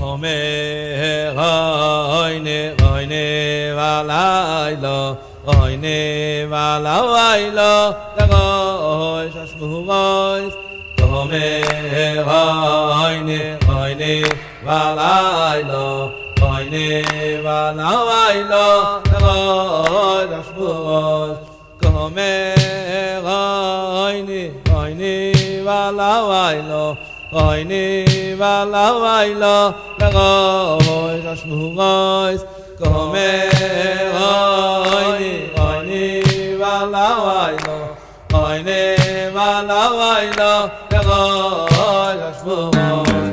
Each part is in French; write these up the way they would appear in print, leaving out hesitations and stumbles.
Omer oyne oyne valaylo oyne valaylo dagoy shashmuvoy Omer oyne oyne valaylo oyne valaylo dagoy shashmuvoy Omer oyne oyne valaylo oyne valaylo dagoy shashmuvoy Omer oyne oyne valaylo oyne valaylo dagoy shashmuvoy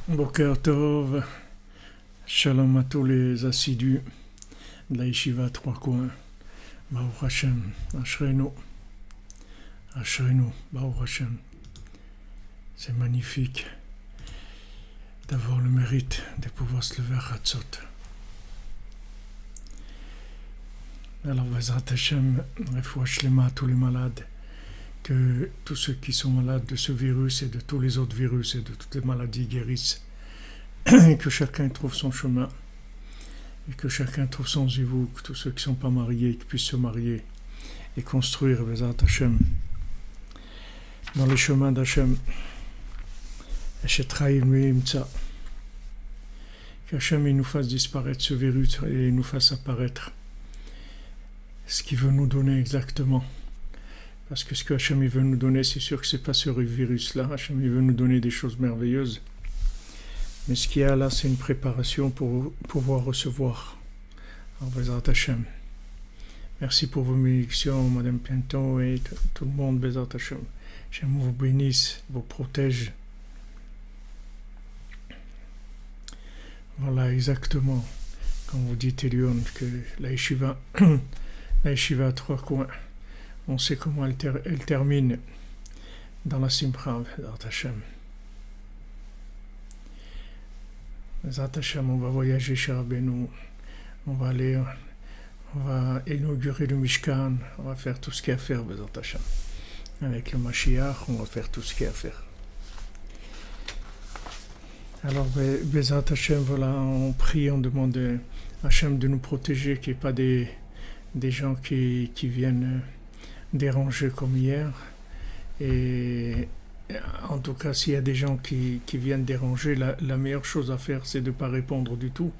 Boker Tov, shalom à tous les assidus de la Yeshiva Trois Coins. Baruch Hashem, Ashrenu, Ashrenu, Baruch Hashem. C'est magnifique d'avoir le mérite de pouvoir se lever à Hatzot. Alors, Bezrat Hashem, Refoua Shlema à tous les malades, que tous ceux qui sont malades de ce virus et de tous les autres virus et de toutes les maladies guérissent, et que chacun trouve son chemin, et que chacun trouve son zivou, que tous ceux qui ne sont pas mariés qui puissent se marier et construire Bezrat Hashem dans le chemin d'Hashem. Eshetraïl Meimtsa. Qu'Hachem nous fasse disparaître ce virus et nous fasse apparaître ce qu'il veut nous donner exactement. Parce que ce que Hachem veut nous donner, c'est sûr que ce n'est pas ce virus-là. Hachem veut nous donner des choses merveilleuses. Mais ce qu'il y a là, c'est une préparation pour pouvoir recevoir. Alors, Bezrat Hachem. Merci pour vos bénédictions, Madame Pinto et tout le monde, Bezrat Hachem. Hachem vous bénisse, vous protège. Voilà, exactement. Quand vous dites, Elion, que la yeshiva à trois coins, on sait comment elle termine dans la Simcha, Bezrat Hachem. Bezrat Hachem, on va voyager chez Rabbeinu, on va inaugurer le Mishkan, on va faire tout ce qu'il y a à faire, Bezrat Hachem. Avec le Mashiach, on va faire tout ce qu'il y a à faire. Alors, Bezrat Hachem, voilà, on prie, on demande à Hachem de nous protéger, qu'il n'y ait pas des gens qui viennent déranger comme hier. Et en tout cas, s'il y a des gens qui viennent déranger, la meilleure chose à faire, c'est de ne pas répondre du tout.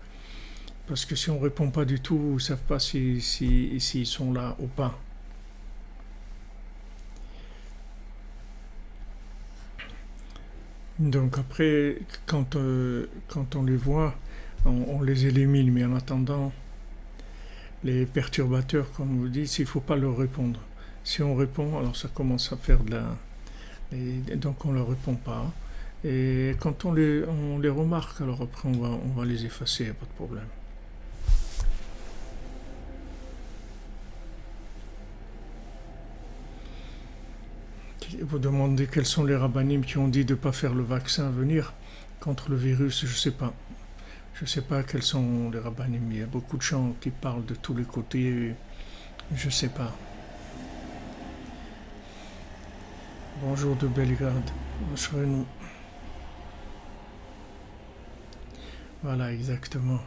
Parce que si on ne répond pas du tout, ils ne savent pas s'ils sont là ou pas. Donc après, quand on les voit, on les élimine. Mais en attendant, les perturbateurs, comme vous dites, il ne faut pas leur répondre. Si on répond, alors ça commence à faire de la... Et donc on ne leur répond pas. Et quand on les remarque, alors après on va les effacer, il n'y a pas de problème. Vous demandez quels sont les rabbinim qui ont dit de ne pas faire le vaccin à venir contre le virus, je ne sais pas. Je ne sais pas quels sont les rabbinim. Il y a beaucoup de gens qui parlent de tous les côtés. Je ne sais pas. Bonjour de Belgrade. Voilà, exactement.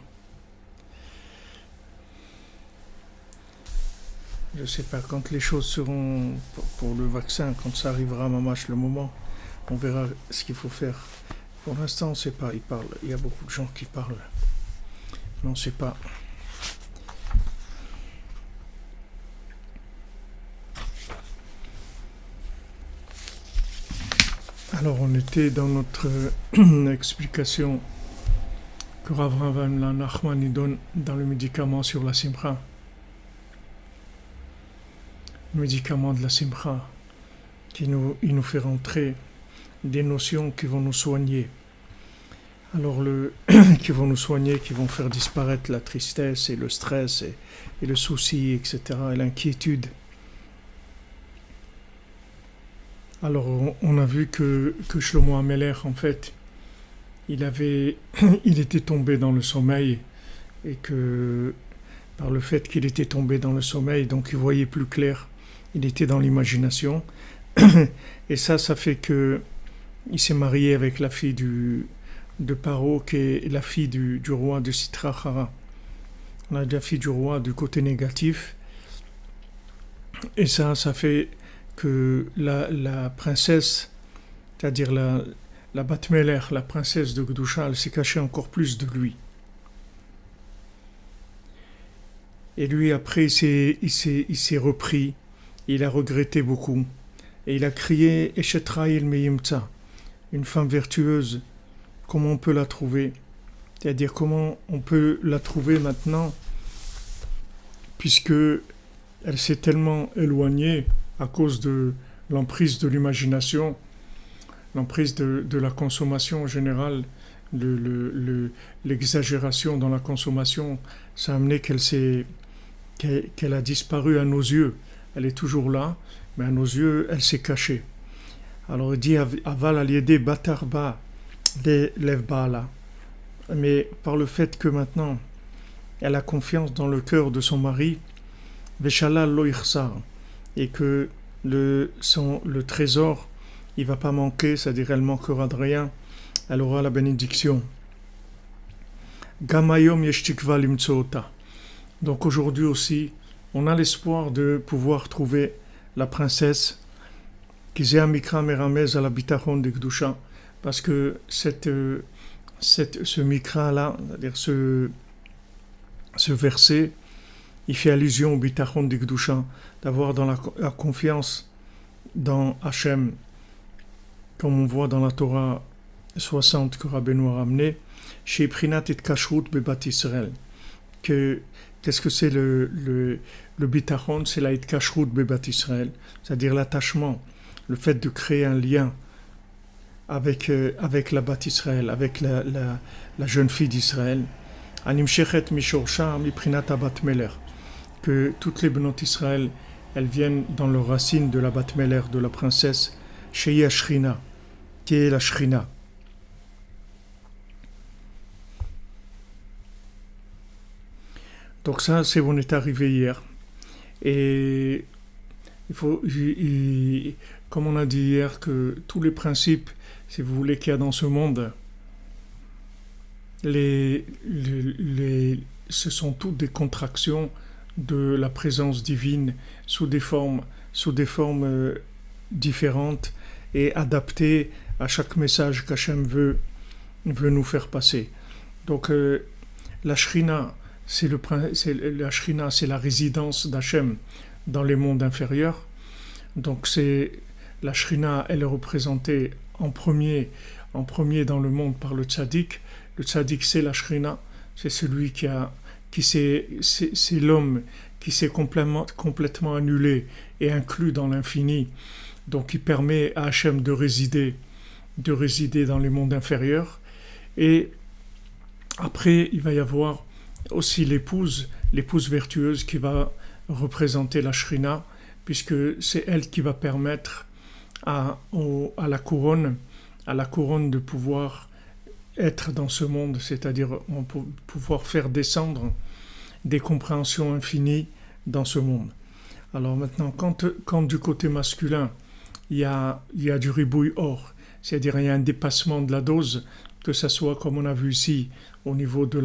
Je ne sais pas, quand les choses seront pour le vaccin, quand ça arrivera, mamache, le moment, on verra ce qu'il faut faire. Pour l'instant, on ne sait pas, il y a beaucoup de gens qui parlent, mais on ne sait pas. Alors, on était dans notre explication que Rav Nachman nous donne dans le médicament sur la Simcha. Le médicament de la Simcha, il nous fait rentrer des notions qui vont nous soigner. Alors, qui vont nous soigner, qui vont faire disparaître la tristesse et le stress et le souci, etc., et l'inquiétude. Alors, on a vu que Shlomo Ameler, en fait, il était tombé dans le sommeil, et que par le fait qu'il était tombé dans le sommeil, donc il voyait plus clair, il était dans l'imagination, et ça fait que il s'est marié avec la fille de Paro, qui est la fille du roi de Sitrachara, la fille du roi du côté négatif, et ça fait que la princesse, c'est-à-dire la Bat Meler, la princesse de Gdusha, elle s'est cachée encore plus de lui. Et lui, après, il s'est repris, il a regretté beaucoup, et il a crié « Eshetraïl Meimtsa », une femme vertueuse, comment on peut la trouver? C'est-à-dire comment on peut la trouver maintenant, puisque elle s'est tellement éloignée à cause de l'emprise de l'imagination, l'emprise de la consommation en général, l'exagération dans la consommation, ça a amené qu'elle a disparu à nos yeux. Elle est toujours là, mais à nos yeux, elle s'est cachée. Alors il dit Aval aliédé batarba lève bala. Mais par le fait que maintenant, elle a confiance dans le cœur de son mari, Veshalal lo ichsar, et que le trésor, il ne va pas manquer, c'est-à-dire elle ne manquera de rien, elle aura la bénédiction. Gamayom yeshtikva limtsoota. Donc aujourd'hui aussi, on a l'espoir de pouvoir trouver la princesse, Kizea Mikra Meramez à la bitachon de Gdusha, parce que ce mikra-là, c'est-à-dire ce verset, il fait allusion au bitachon d'Ikdusha, d'avoir dans la confiance dans Hachem, comme on voit dans la Torah 60 que Rabbeinu a ramené, chez Prinat et Kashrut Bebat Israël. Qu'est-ce que c'est le bitachon? C'est la Kashrut Bebat Israël, c'est-à-dire l'attachement, le fait de créer un lien avec la Bat Israël, avec la jeune fille d'Israël. Animshechet Mishorsha Miprinat Abat Meler, que toutes les Benot Israël, elles viennent dans leurs racines de la Bat Meler, de la princesse, Shei Ashrina, qui est la Shrina. Donc ça, on est arrivé hier. Et comme on a dit hier, que tous les principes, si vous voulez, qu'il y a dans ce monde, ce sont toutes des contractions de la présence divine sous des formes différentes et adaptées à chaque message qu'Hachem veut nous faire passer. Donc la Shrina, c'est la résidence d'Hachem dans les mondes inférieurs. Donc la Shrina, elle est représentée en premier dans le monde par le tzaddik. Le tzaddik, c'est la Shrina, c'est celui c'est l'homme qui s'est complètement annulé et inclus dans l'infini, donc qui permet à Hachem de résider dans les mondes inférieurs. Et après, il va y avoir aussi l'épouse vertueuse qui va représenter la Shrina, puisque c'est elle qui va permettre à la couronne de pouvoir être dans ce monde, c'est-à-dire pouvoir faire descendre des compréhensions infinies dans ce monde. Alors maintenant, quand du côté masculin, il y a du ribouille or, c'est-à-dire il y a un dépassement de la dose, que ce soit comme on a vu ici au niveau de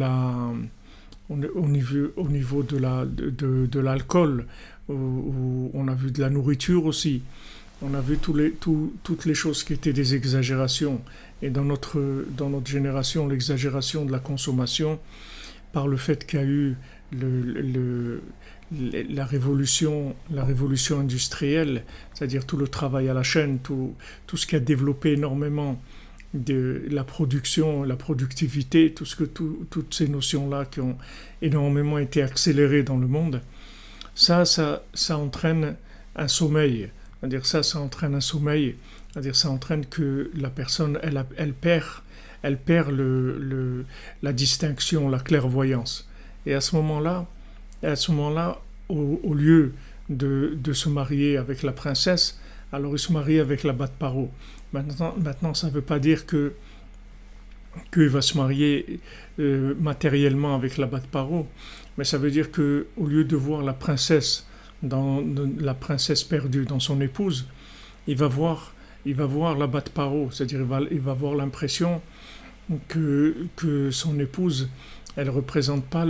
l'alcool, où on a vu de la nourriture aussi, on a vu toutes les choses qui étaient des exagérations, et dans notre génération, l'exagération de la consommation, par le fait qu'il y a eu la révolution industrielle, c'est-à-dire tout le travail à la chaîne, tout ce qui a développé énormément de la production, la productivité, toutes ces notions-là qui ont énormément été accélérées dans le monde, ça entraîne un sommeil. C'est-à-dire ça entraîne un sommeil, c'est-à-dire ça entraîne que la personne, elle perd la distinction, la clairvoyance. Et à ce moment-là, au lieu de se marier avec la princesse, alors il se marie avec la Bat Paro. Maintenant, ça ne veut pas dire qu'il va se marier matériellement avec la Bat Paro, mais ça veut dire qu'au lieu de voir la princesse perdue dans son épouse, il va voir la Bat Paro, c'est-à-dire il va avoir l'impression que son épouse, elle représente pas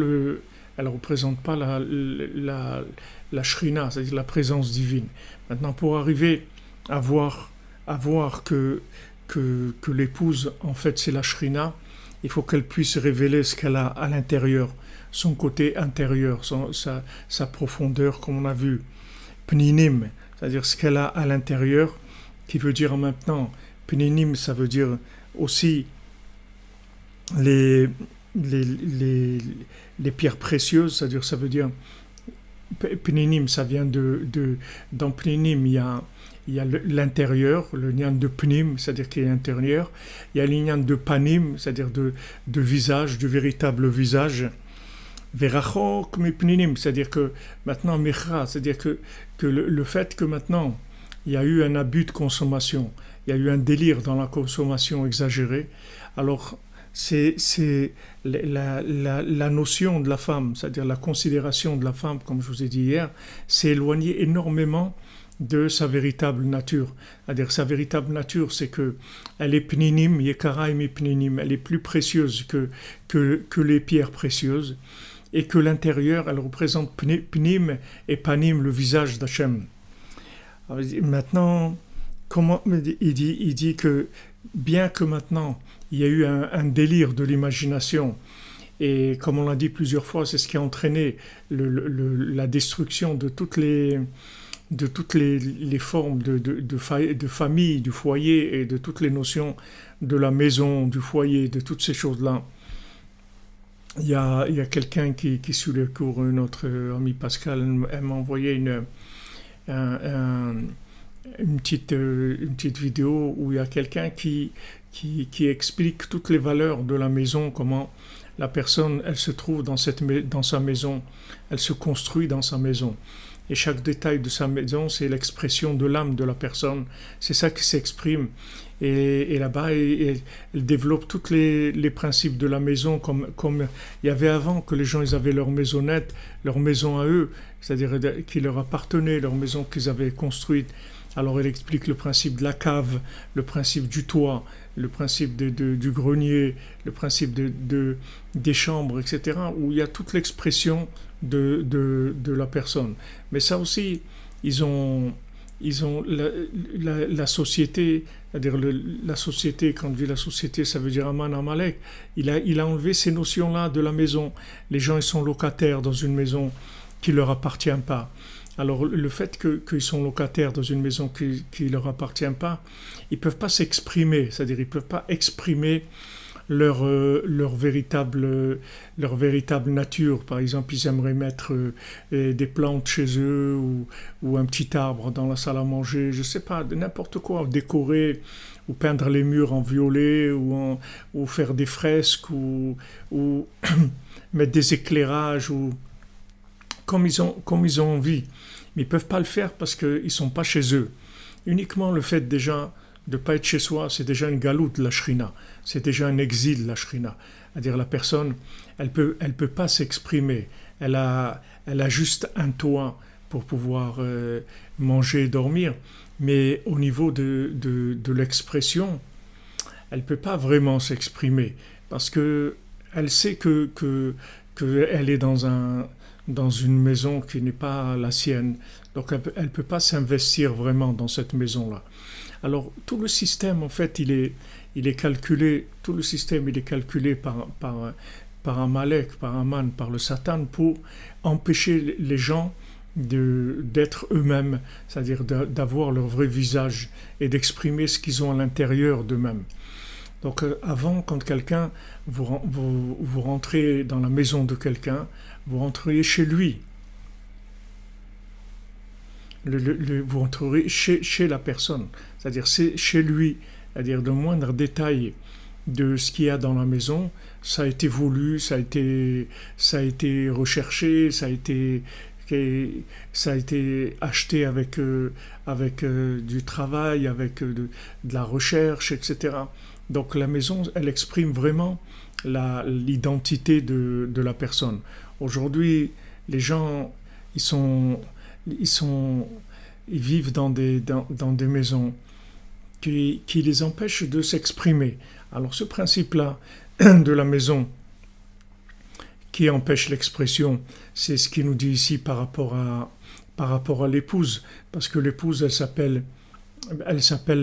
la Shrina, c'est-à-dire la présence divine. Maintenant, pour arriver à voir que l'épouse, en fait, c'est la Shrina, il faut qu'elle puisse révéler ce qu'elle a à l'intérieur, son côté intérieur, sa profondeur, comme on a vu. Pninim, c'est-à-dire ce qu'elle a à l'intérieur, qui veut dire maintenant, Pninim, ça veut dire aussi les pierres précieuses, c'est-à-dire ça veut dire Pninim, ça vient dans Pninim, il y a l'intérieur, le lien de Pnim, c'est-à-dire qui est intérieur, il y a le lien de Panim, c'est-à-dire de visage, du véritable visage, Verachok Mipninim, c'est-à-dire que maintenant Michra, c'est-à-dire que le fait que maintenant il y a eu un abus de consommation, il y a eu un délire dans la consommation exagérée, alors c'est la notion de la femme, c'est-à-dire la considération de la femme, comme je vous ai dit hier, s'est éloignée énormément de sa véritable nature. C'est-à-dire sa véritable nature, c'est que elle est pninim, yekara mi pninim, elle est plus précieuse que les pierres précieuses, et que l'intérieur, elle représente pnim et panim, le visage d'Hachem. Maintenant, comment il dit que bien que maintenant il y a eu un délire de l'imagination, et comme on l'a dit plusieurs fois, c'est ce qui a entraîné la destruction de toutes les formes de famille, du foyer et de toutes les notions de la maison, du foyer, de toutes ces choses-là. Il y a quelqu'un qui suit le cours, notre ami Pascal, elle m'a envoyé un- un- une petite vidéo où il y a quelqu'un qui explique toutes les valeurs de la maison, comment la personne, elle se trouve dans sa maison, elle se construit dans sa maison. Et chaque détail de sa maison, c'est l'expression de l'âme de la personne. C'est ça qui s'exprime. Et là-bas, elle développe tous les principes de la maison, comme il y avait avant, que les gens ils avaient leur maisonnette, leur maison à eux, c'est-à-dire qui leur appartenait, leur maison qu'ils avaient construite. Alors elle explique le principe de la cave, le principe du toit, le principe du grenier, le principe des chambres, etc., où il y a toute l'expression de la personne. Mais ça aussi, ils ont la société, c'est-à-dire la société, quand on dit la société, ça veut dire Aman Amalek, il a enlevé ces notions-là de la maison. Les gens, ils sont locataires dans une maison qui ne leur appartient pas. Alors le fait qu'ils sont locataires dans une maison qui ne leur appartient pas, ils ne peuvent pas s'exprimer, c'est-à-dire ils ne peuvent pas exprimer leur véritable nature. Par exemple, ils aimeraient mettre des plantes chez eux ou un petit arbre dans la salle à manger, je ne sais pas, n'importe quoi, décorer ou peindre les murs en violet ou faire des fresques ou mettre des éclairages ou comme ils ont envie. Mais ils ne peuvent pas le faire parce qu'ils ne sont pas chez eux. Uniquement le fait déjà de ne pas être chez soi, c'est déjà une galoute, la shrina. C'est déjà un exil, la shrina. C'est-à-dire la personne, elle peut pas s'exprimer. Elle a juste un toit pour pouvoir manger et dormir. Mais au niveau de l'expression, elle ne peut pas vraiment s'exprimer. Parce qu'elle sait qu'elle est dans une maison qui n'est pas la sienne. Donc elle ne peut pas s'investir vraiment dans cette maison-là. Alors tout le système, en fait, il est calculé, tout le système, il est calculé par Amalek, par Aman, par le Satan, pour empêcher les gens d'être eux-mêmes, c'est-à-dire d'avoir leur vrai visage et d'exprimer ce qu'ils ont à l'intérieur d'eux-mêmes. Donc avant, quand vous rentrez dans la maison de quelqu'un, vous rentrez chez lui. Vous rentrez chez la personne, c'est-à-dire c'est chez lui, c'est-à-dire le moindre détail de ce qu'il y a dans la maison, ça a été voulu, ça a été recherché, ça a été acheté avec du travail, avec de la recherche, etc. Donc la maison, elle exprime vraiment l'identité de la personne. Aujourd'hui, les gens, ils vivent dans des maisons qui les empêchent de s'exprimer. Alors ce principe-là de la maison qui empêche l'expression, c'est ce qu'il nous dit ici par rapport à l'épouse, parce que l'épouse, elle s'appelle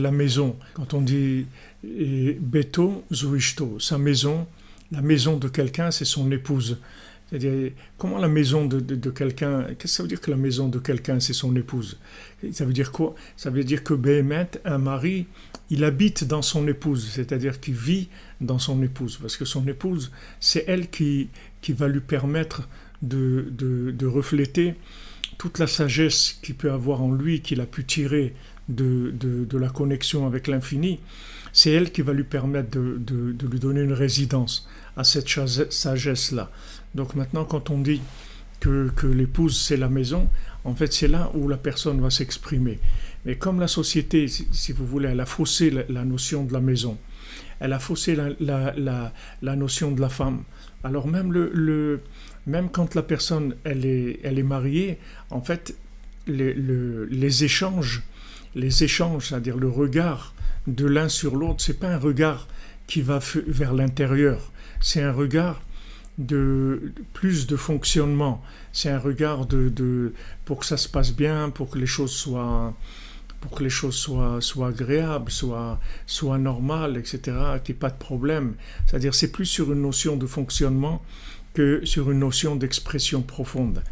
la maison. Quand on dit Beto Zuishto, sa maison, la maison de quelqu'un, c'est son épouse. C'est-à-dire, comment la maison de quelqu'un, qu'est-ce que ça veut dire que la maison de quelqu'un, c'est son épouse? Ça veut dire quoi? Ça veut dire que Béhémet, un mari, il habite dans son épouse, c'est-à-dire qu'il vit dans son épouse. Parce que son épouse, c'est elle qui va lui permettre de refléter toute la sagesse qu'il peut avoir en lui, qu'il a pu tirer de la connexion avec l'infini. C'est elle qui va lui permettre de lui donner une résidence à cette sagesse-là. Donc maintenant, quand on dit que l'épouse, c'est la maison, en fait, c'est là où la personne va s'exprimer. Mais comme la société, si vous voulez, elle a faussé la notion de la maison, elle a faussé la notion de la femme. Alors même quand la personne, elle est mariée, en fait, les échanges, c'est-à-dire le regard de l'un sur l'autre, c'est pas un regard qui va vers l'intérieur, c'est un regard de plus de fonctionnement, c'est un regard pour que ça se passe bien, pour que les choses pour que les choses soient agréables, soient normales, etc., qu'il n'y ait pas de problème. C'est-à-dire c'est plus sur une notion de fonctionnement que sur une notion d'expression profonde.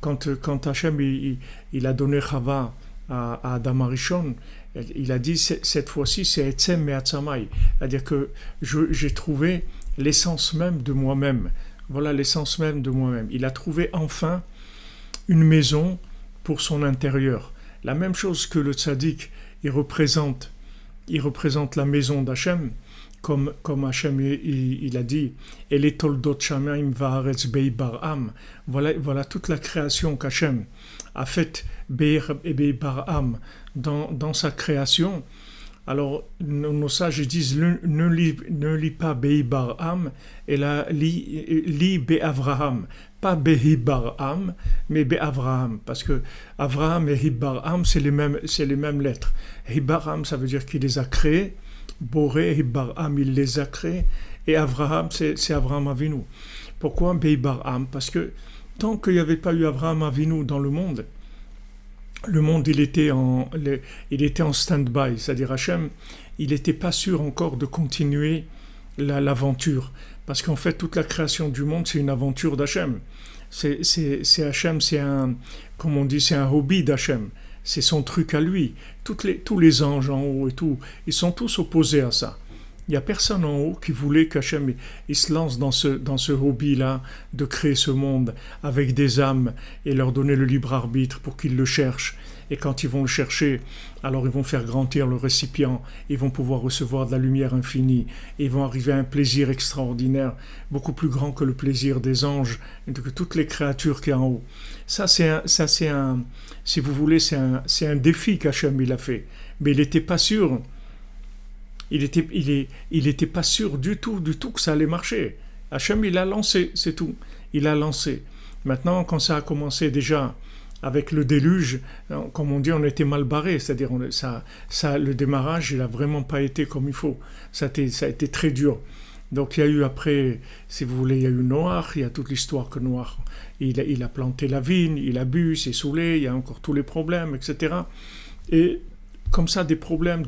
Quand Hachem il a donné Chava à Adam Arishon, il a dit cette fois-ci c'est Etzem Me'atzamai, c'est-à-dire que j'ai trouvé l'essence même de moi-même. Voilà l'essence même de moi-même. Il a trouvé enfin une maison pour son intérieur. La même chose que le tzaddik, il représente la maison d'Hachem, comme Hachem il a dit, El toldot shamayim va'aretz bei bar'am. Voilà toute la création qu'Hachem a faite bei bar'am dans sa création. Alors nos sages disent ne lis pas bei bar'am, et là lis be Avraham, pas behi bar'am, mais be Avraham, parce que Avraham et Hibar'am c'est les mêmes lettres. Hibar'am ça veut dire qu'il les a créés. Boré et Bar'am, il les a créés, et Avraham, c'est Avraham Avinu. Pourquoi Bei Bar'am? Parce que tant qu'il n'y avait pas eu Avraham Avinu dans le monde il était en stand-by, c'est-à-dire Hachem, il n'était pas sûr encore de continuer l'aventure, parce qu'en fait toute la création du monde c'est une aventure d'Hachem. C'est Hachem, comme on dit, c'est un hobby d'Hachem. C'est son truc à lui. Tous les anges en haut et tout, ils sont tous opposés à ça. Il n'y a personne en haut qui voulait qu'Hachem il se lance dans ce hobby-là de créer ce monde avec des âmes et leur donner le libre arbitre pour qu'ils le cherchent. Et quand ils vont le chercher, alors ils vont faire grandir le récipient, ils vont pouvoir recevoir de la lumière infinie, et ils vont arriver à un plaisir extraordinaire, beaucoup plus grand que le plaisir des anges, et que toutes les créatures qui sont en haut. Ça c'est un si vous voulez, c'est un défi qu'Hachem il a fait. Mais il n'était pas sûr. Il était pas sûr du tout que ça allait marcher. Hachem il a lancé, c'est tout. Il a lancé. Maintenant, quand ça a commencé déjà avec le déluge, comme on dit, on était mal barré. C'est-à-dire, le démarrage, il n'a vraiment pas été comme il faut. Ça a été très dur. Donc il y a eu après, si vous voulez, il y a eu Noach, il y a toute l'histoire que Noach, il a planté la vigne, il a bu, s'est saoulé, il y a encore tous les problèmes, etc. Et comme ça, des problèmes,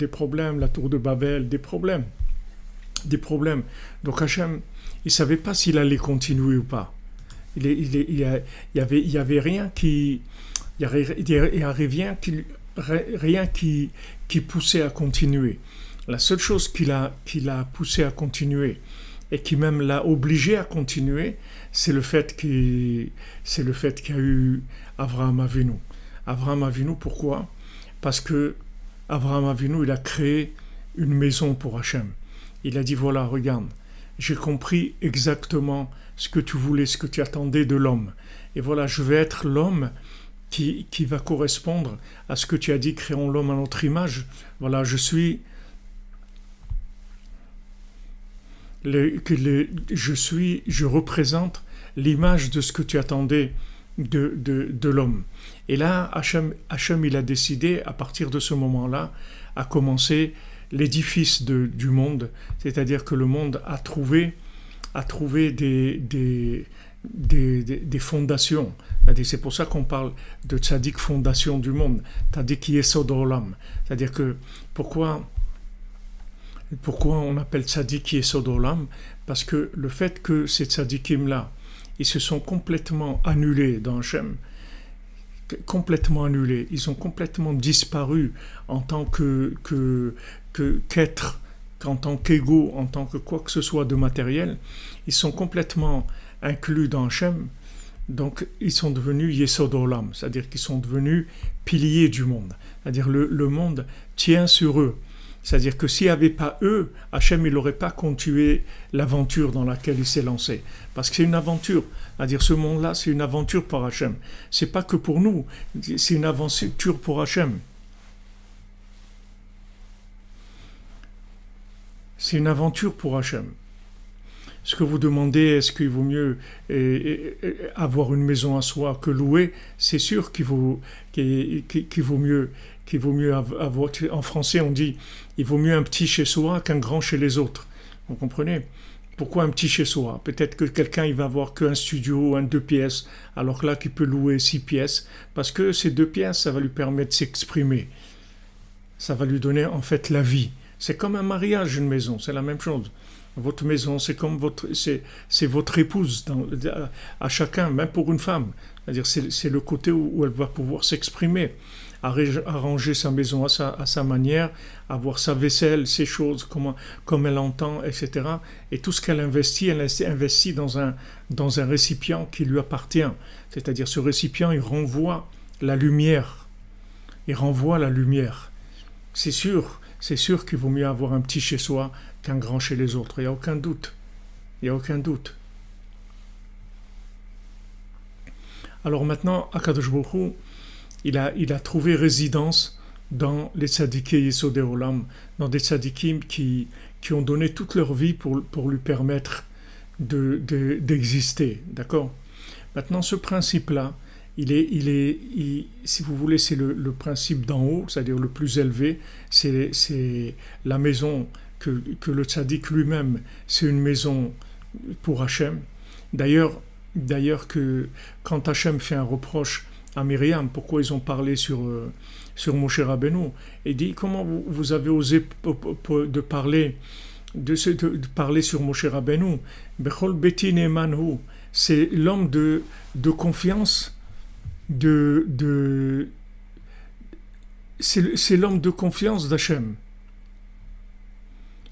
la tour de Babel, des problèmes. Donc Hachem, il ne savait pas s'il allait continuer ou pas. Il y avait rien qui poussait à continuer. La seule chose qui l'a poussé à continuer et qui même l'a obligé à continuer, c'est le fait qu'il y a eu Avraham Avinu. Avraham Avinu, pourquoi? Parce que Avraham Avinu, il a créé une maison pour Hachem. Il a dit, voilà, regarde, j'ai compris exactement ce que tu voulais, ce que tu attendais de l'homme. Et voilà, je vais être l'homme qui va correspondre à ce que tu as dit, créons l'homme à notre image. Voilà, je représente l'image de ce que tu attendais de l'homme. Et là, Hachem, il a décidé, à partir de ce moment-là, à commencer l'édifice du monde, c'est-à-dire que le monde a trouvé des fondations. C'est pour ça qu'on parle de tzaddik, fondation du monde, tzaddik yesod olam. C'est-à-dire que pourquoi on appelle tzaddik yesod olam? Parce que le fait que ces tzaddikim-là, ils se sont complètement annulés dans Hachem, complètement annulés, ils ont complètement disparu en tant qu'être, en tant qu'ego, en tant que quoi que ce soit de matériel, ils sont complètement inclus dans Hachem, donc ils sont devenus Yesod Olam, c'est-à-dire qu'ils sont devenus piliers du monde, c'est-à-dire le monde tient sur eux. C'est-à-dire que s'il n'y avait pas eux, Hachem il n'aurait pas continué l'aventure dans laquelle il s'est lancé. Parce que c'est une aventure. C'est-à-dire ce monde-là, c'est une aventure pour Hachem. C'est pas que pour nous, c'est une aventure pour Hachem. C'est une aventure pour Hachem. Ce que vous demandez, est-ce qu'il vaut mieux avoir une maison à soi que louer? C'est sûr qu'il vaut mieux avoir. En français, on dit il vaut mieux un petit chez soi qu'un grand chez les autres. Vous comprenez? Pourquoi un petit chez soi? Peut-être que quelqu'un il va avoir qu'un studio, 2 pièces, alors que là qu'il peut louer 6 pièces, parce que ces 2 pièces, ça va lui permettre de s'exprimer. ça va lui donner en fait la vie. C'est comme un mariage, une maison, c'est la même chose. Votre maison, c'est comme c'est votre épouse à chacun, même pour une femme. C'est-à-dire, c'est le côté où elle va pouvoir s'exprimer, arranger sa maison à sa manière, avoir sa vaisselle, ses choses, comme elle entend, etc. Et tout ce qu'elle investit dans un récipient qui lui appartient. C'est-à-dire, ce récipient, il renvoie la lumière. Il renvoie la lumière. C'est sûr qu'il vaut mieux avoir un petit chez soi qu'un grand chez les autres. Il n'y a aucun doute. Il n'y a aucun doute. Alors maintenant, Akadosh Baruch Hu, il a trouvé résidence dans les tzadikés Yesodei Olam, dans des tzadikim qui ont donné toute leur vie pour lui permettre d'exister. D'accord ? Maintenant, ce principe-là, si vous voulez, c'est le principe d'en haut, c'est-à-dire le plus élevé, c'est la maison que le tzaddik lui-même, c'est une maison pour Hachem. D'ailleurs que quand Hachem fait un reproche à Myriam, pourquoi ils ont parlé sur Moshe Rabbeinu, et dit comment vous avez osé de parler sur Moshe Rabbeinu. Bechol beti ne'eman hu, c'est l'homme de confiance, c'est l'homme de confiance d'Hachem.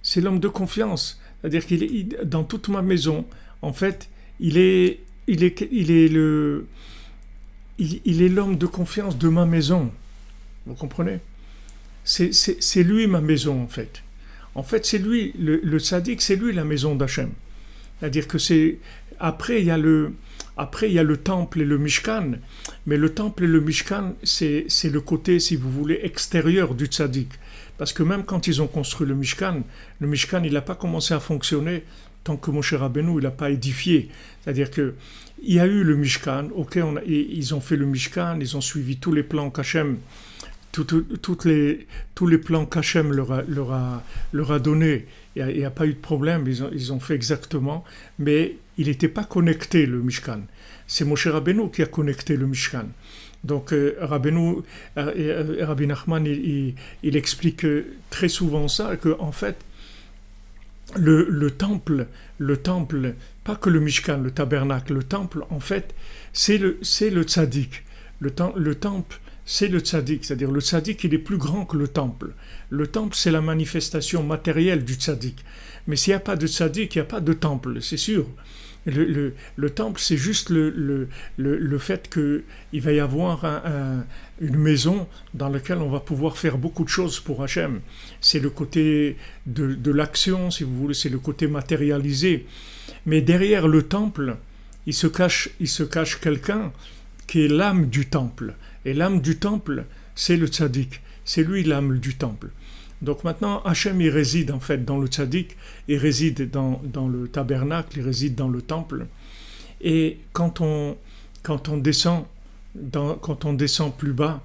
C'est l'homme de confiance, c'est-à-dire qu'il est dans toute ma maison. En fait, il est l'homme de confiance de ma maison. Vous comprenez ? C'est lui ma maison, en fait. En fait, c'est lui, le tzaddik, c'est lui la maison d'Hachem. C'est-à-dire que après, il y a le temple et le Mishkan, mais le temple et le Mishkan, c'est le côté, si vous voulez, extérieur du tzaddik. Parce que même quand ils ont construit le Mishkan, il n'a pas commencé à fonctionner tant que Moshe Rabbeinu, il n'a pas édifié. C'est-à-dire qu'il y a eu le Mishkan, ils ont fait le Mishkan, ils ont suivi tous les plans qu'Hachem, tous les plans qu'Hachem leur a donnés. Il n'y a pas eu de problème, ils ont fait exactement, mais il n'était pas connecté, le Mishkan. C'est Moshe Rabbeinu qui a connecté le Mishkan. Donc Rabbi Nachman, il explique très souvent ça, que en fait, le temple, pas que le Mishkan, le tabernacle, le temple, en fait, c'est le tzaddik. Le temple, c'est le tzaddik, c'est-à-dire le tzaddik, il est plus grand que le temple. Le temple, c'est la manifestation matérielle du tzaddik. Mais s'il n'y a pas de tzaddik, il n'y a pas de temple, c'est sûr. Le temple, c'est juste le fait qu'il va y avoir une maison dans laquelle on va pouvoir faire beaucoup de choses pour Hachem. C'est le côté de l'action, si vous voulez, c'est le côté matérialisé. Mais derrière le temple, il se cache quelqu'un qui est l'âme du temple. Et l'âme du temple, c'est le tzaddik. C'est lui l'âme du temple. Donc maintenant, Hachem, il réside en fait dans le tzaddik, il réside dans le tabernacle, il réside dans le temple. Et quand on descend plus bas,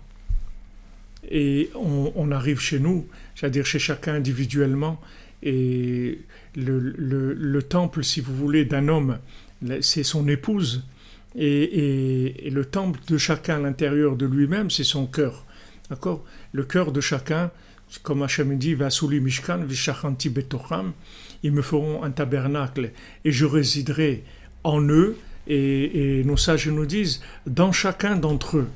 et on arrive chez nous, c'est-à-dire chez chacun individuellement, et le temple, si vous voulez, d'un homme, c'est son épouse, et le temple de chacun à l'intérieur de lui-même, c'est son cœur. D'accord ? Le cœur de chacun, comme Hachem dit, Vasuli Mishkan, Vishachanti Betocham, ils me feront un tabernacle et je résiderai en eux, et nos sages nous disent, dans chacun d'entre eux.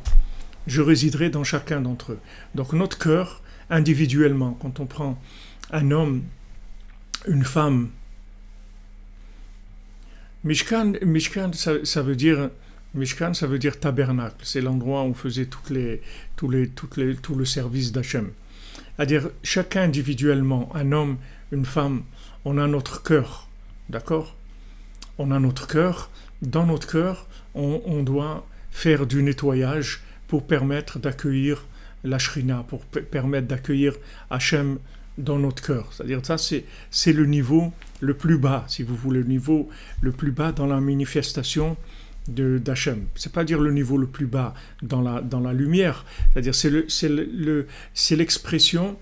Je résiderai dans chacun d'entre eux. Donc notre cœur, individuellement, quand on prend un homme, une femme, Mishkan, ça veut dire tabernacle. C'est l'endroit où on faisait tout le service d'Hachem. C'est-à-dire, chacun individuellement, un homme, une femme, on a notre cœur. D'accord ? On a notre cœur. Dans notre cœur, on doit faire du nettoyage pour permettre d'accueillir la Shrina, pour permettre d'accueillir Hachem dans notre cœur. C'est-à-dire, ça, c'est le niveau le plus bas, si vous voulez, le niveau le plus bas dans la manifestation d'Hachem. C'est pas dire le niveau le plus bas dans la lumière, c'est-à-dire c'est l'expression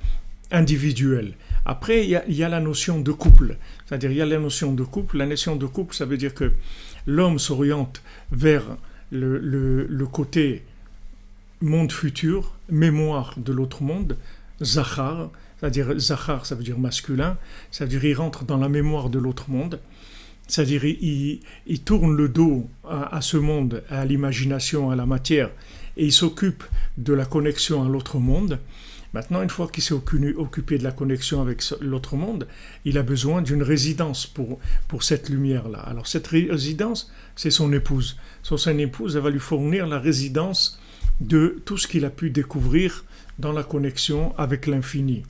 individuelle. Après, il y a la notion de couple, c'est-à-dire il y a la notion de couple. La notion de couple, ça veut dire que l'homme s'oriente vers le côté monde futur, mémoire de l'autre monde, Zachar, c'est-à-dire Zachar, ça veut dire masculin, ça veut dire il rentre dans la mémoire de l'autre monde, c'est-à-dire il tourne le dos à ce monde, à l'imagination, à la matière, et il s'occupe de la connexion à l'autre monde. Maintenant, une fois qu'il s'est occupé de la connexion avec l'autre monde, il a besoin d'une résidence pour cette lumière-là. Alors cette résidence, c'est son épouse. Son épouse, elle va lui fournir la résidence de tout ce qu'il a pu découvrir dans la connexion avec l'infini.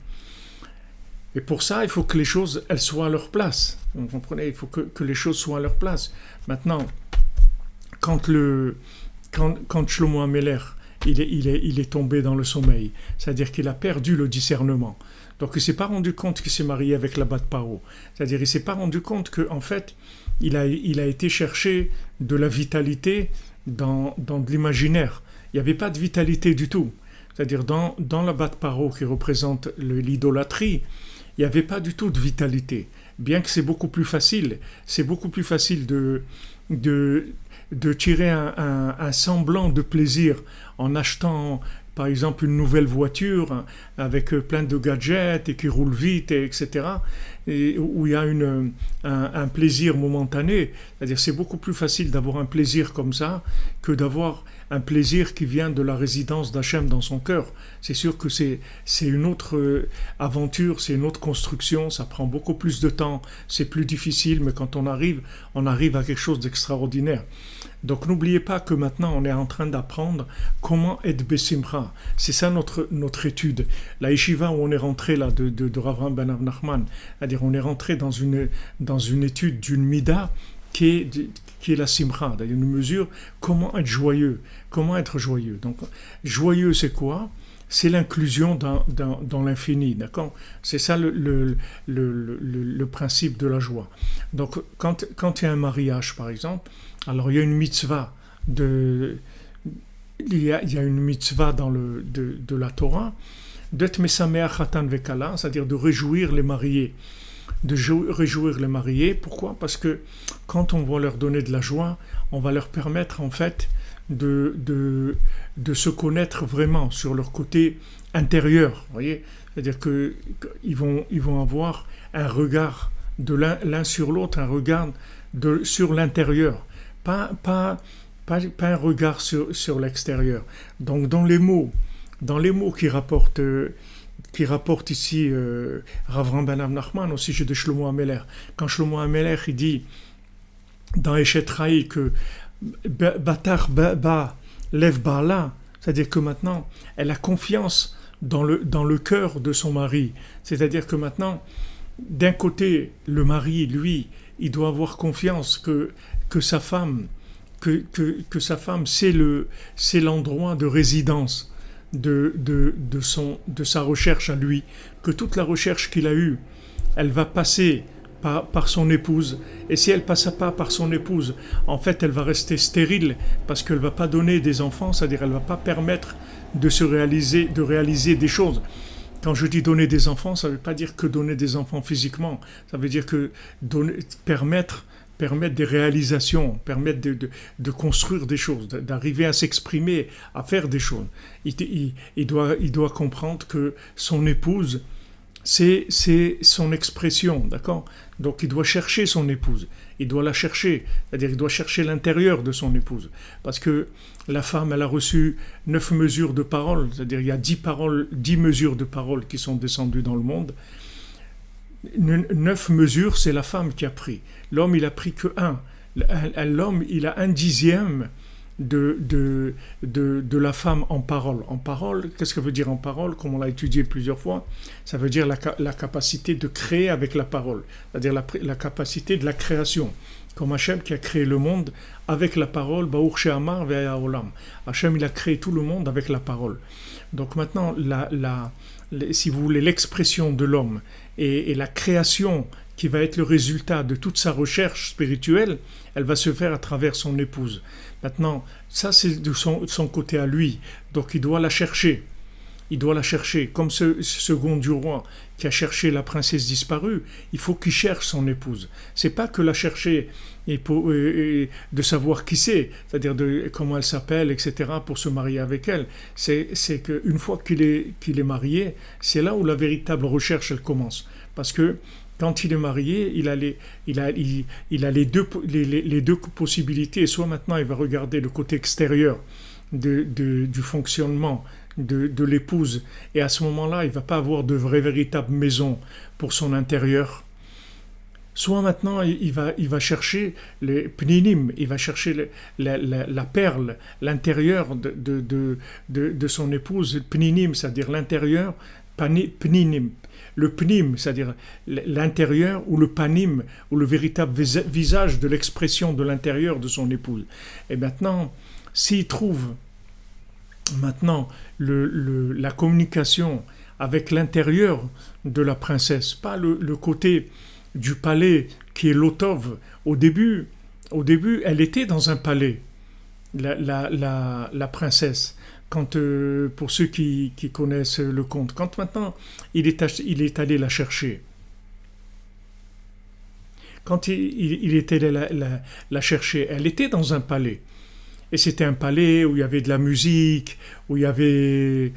Et pour ça, il faut que les choses, elles soient à leur place. Vous comprenez ? Il faut que les choses soient à leur place. Maintenant, quand Shlomo HaMelech, il est tombé dans le sommeil, c'est-à-dire qu'il a perdu le discernement. Donc il ne s'est pas rendu compte qu'il s'est marié avec la Bat Paro. C'est-à-dire qu'il ne s'est pas rendu compte qu'en fait, il a été chercher de la vitalité dans de l'imaginaire. Il n'y avait pas de vitalité du tout. C'est-à-dire dans la Bat Paro qui représente l'idolâtrie, il n'y avait pas du tout de vitalité. Bien que c'est beaucoup plus facile de tirer un semblant de plaisir en achetant par exemple une nouvelle voiture avec plein de gadgets et qui roule vite, etc., et où il y a un plaisir momentané. C'est-à-dire c'est beaucoup plus facile d'avoir un plaisir comme ça que d'avoir un plaisir qui vient de la résidence d'Hachem dans son cœur. C'est sûr que c'est une autre aventure, c'est une autre construction, ça prend beaucoup plus de temps, c'est plus difficile, mais quand on arrive à quelque chose d'extraordinaire. Donc n'oubliez pas que maintenant on est en train d'apprendre comment être Bessimcha. C'est ça notre étude. La yeshiva où on est rentré là de Rav Ram ben Nachman, c'est-à-dire on est rentré dans une étude d'une mida qui est la simcha, d'ailleurs une mesure comment être joyeux. Donc joyeux c'est quoi ? C'est l'inclusion dans l'infini, d'accord ? C'est ça le principe de la joie. Donc quand il y a un mariage par exemple, alors il y a une mitzvah il y a une mitzvah de la Torah, d'être mesameach chatan vekala, c'est-à-dire de réjouir les mariés. Pourquoi ? Parce que quand on va leur donner de la joie, on va leur permettre en fait de se connaître vraiment sur leur côté intérieur. Vous voyez ? C'est-à-dire qu'ils vont avoir un regard de l'un sur l'autre, un regard sur l'intérieur. Pas un regard sur l'extérieur. Donc dans les mots qui rapportent ici Rav Ram ben Nachman au sujet de Shlomo HaMelech. Quand Shlomo HaMelech il dit dans Eshet Ra'i que Batar ba lève Bala, c'est-à-dire que maintenant elle a confiance dans le cœur de son mari. C'est-à-dire que maintenant, d'un côté, le mari, lui, il doit avoir confiance que sa femme, c'est l'endroit de résidence de sa recherche à lui, que toute la recherche qu'il a eue, elle va passer par son épouse, et si elle ne passe pas par son épouse, en fait elle va rester stérile, parce qu'elle ne va pas donner des enfants, c'est-à-dire elle ne va pas permettre de réaliser des choses. Quand je dis donner des enfants, ça ne veut pas dire que donner des enfants physiquement, ça veut dire que permettre des réalisations, permettre de construire des choses, d'arriver à s'exprimer, à faire des choses. Il doit comprendre que son épouse, c'est son expression, d'accord ? Donc il doit chercher son épouse, il doit la chercher, c'est-à-dire il doit chercher l'intérieur de son épouse. Parce que la femme, elle a reçu 9 mesures de parole, c'est-à-dire il y a 10 mesures de parole qui sont descendues dans le monde. 9 mesures, c'est la femme qui a pris. L'homme, il a pris que 1. L'homme, il a 1/10 de la femme en parole. En parole, qu'est-ce que veut dire en parole ? Comme on l'a étudié plusieurs fois, ça veut dire la capacité de créer avec la parole, c'est-à-dire la capacité de la création. Comme Hachem qui a créé le monde avec la parole, Baruch she'amar ve'haya olam. Hachem, il a créé tout le monde avec la parole. Donc maintenant, si vous voulez, l'expression de l'homme et la création qui va être le résultat de toute sa recherche spirituelle, elle va se faire à travers son épouse. Maintenant, ça c'est de son côté à lui, donc il doit la chercher. il doit la chercher. Comme ce second du roi qui a cherché la princesse disparue, il faut qu'il cherche son épouse. C'est pas que la chercher et de savoir qui c'est-à-dire comment elle s'appelle, etc., pour se marier avec elle. C'est qu'une fois qu'il est marié, c'est là où la véritable recherche elle commence. Parce que quand il est marié, il a les deux possibilités. Soit maintenant il va regarder le côté extérieur du fonctionnement de l'épouse, et à ce moment-là, il ne va pas avoir de vraie véritable maison pour son intérieur. Soit maintenant, il va chercher les pninim, il va chercher la perle, l'intérieur de son épouse, pninim, c'est-à-dire l'intérieur, pninim. Le pnim, c'est-à-dire l'intérieur, ou le panim, ou le véritable visage de l'expression de l'intérieur de son épouse. Et maintenant, s'il trouve maintenant la communication avec l'intérieur de la princesse, pas le côté du palais qui est l'Otov. Au début, elle était dans un palais, la princesse. Quand, pour ceux qui connaissent le conte, quand maintenant il est allé la chercher, quand il est allé la chercher, elle était dans un palais. Et c'était un palais où il y avait de la musique, où il y avait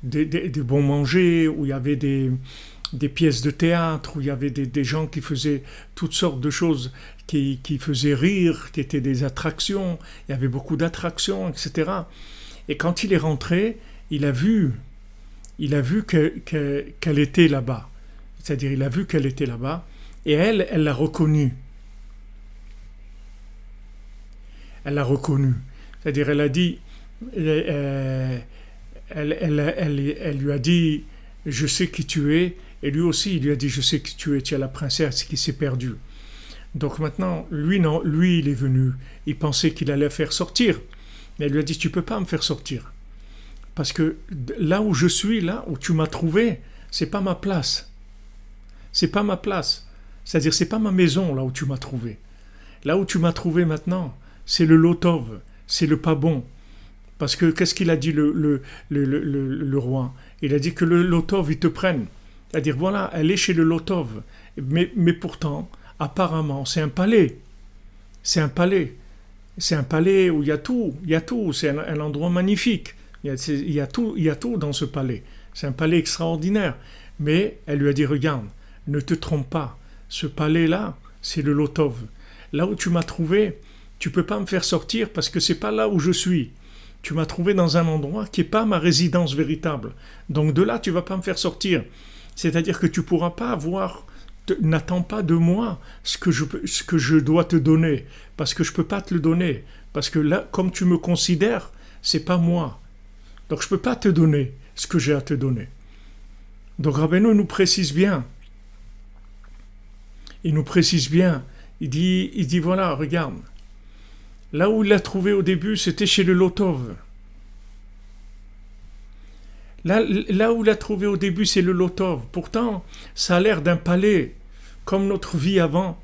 des bons manger, où il y avait des pièces de théâtre, où il y avait des gens qui faisaient toutes sortes de choses qui faisaient rire, qui étaient des attractions. Il y avait beaucoup d'attractions, etc. Et quand il est rentré, il a vu qu'elle était là-bas. C'est-à-dire, il a vu qu'elle était là-bas, et elle l'a reconnue. Elle l'a reconnue. C'est-à-dire, elle a dit, elle lui a dit, je sais qui tu es, et lui aussi, il lui a dit, je sais qui tu es la princesse qui s'est perdue. Donc maintenant, lui, il est venu, il pensait qu'il allait faire sortir, mais elle lui a dit, tu peux pas me faire sortir, parce que là où je suis, là où tu m'as trouvé, c'est pas ma place. C'est pas ma place. C'est-à-dire, c'est pas ma maison, là où tu m'as trouvé. Là où tu m'as trouvé maintenant, c'est le lotov, c'est le pas bon. Parce que qu'est-ce qu'il a dit le roi? Il a dit que le lotov, il te prenne. C'est-à-dire, voilà, elle est chez le lotov. Mais pourtant, apparemment, c'est un palais. C'est un palais. C'est un palais où il y a tout. Il y a tout. C'est un endroit magnifique. Il y a tout dans ce palais. C'est un palais extraordinaire. Mais elle lui a dit, regarde, ne te trompe pas. Ce palais-là, c'est le lotov. Là où tu m'as trouvé, tu peux pas me faire sortir parce que c'est pas là où je suis. Tu m'as trouvé dans un endroit qui n'est pas ma résidence véritable. Donc de là, tu vas pas me faire sortir. C'est-à-dire que tu pourras pas avoir, n'attends pas de moi ce que je dois te donner, parce que je peux pas te le donner, parce que là, comme tu me considères, c'est pas moi. Donc je peux pas te donner ce que j'ai à te donner. Donc Rabbeinu nous précise bien. Il nous précise bien. Il dit voilà, regarde. Là où il l'a trouvé au début, c'était chez le Lotov. Là où il l'a trouvé au début, c'est le Lotov. Pourtant, ça a l'air d'un palais, comme notre vie avant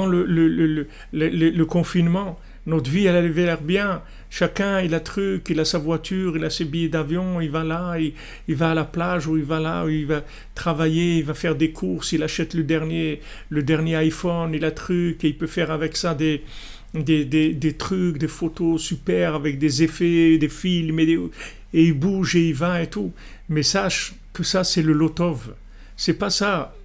le confinement. Notre vie, elle avait l'air bien. Chacun, il a truc, il a sa voiture, il a ses billets d'avion, il va là, il va à la plage, ou il va là, où il va travailler, il va faire des courses, il achète le dernier iPhone, il a truc, et il peut faire avec ça des trucs, des photos super, avec des effets, des films, et il bouge et il va et tout. Mais sache que ça, c'est le Lotov. C'est pas ça.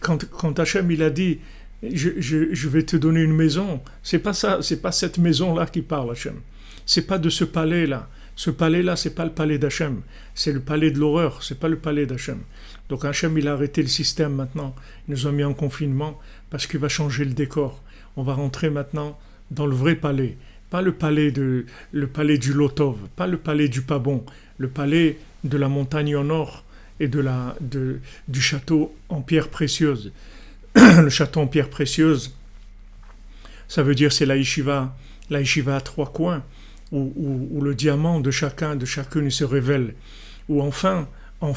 Quand Hachem, il a dit, je vais te donner une maison, c'est pas ça, c'est pas cette maison-là qui parle, Hachem. C'est pas de ce palais-là. Ce palais-là, c'est pas le palais d'Hachem. C'est le palais de l'horreur, c'est pas le palais d'Hachem. Donc Hachem, il a arrêté le système maintenant. Il nous a mis en confinement parce qu'il va changer le décor. On va rentrer maintenant dans le vrai palais. Pas le palais du Lotov, pas le palais du pas bon, le palais de la montagne en or et du château en pierre précieuse. Le château en pierre précieuse, ça veut dire c'est la yeshiva à trois coins, où le diamant de chacune se révèle, où enfin, on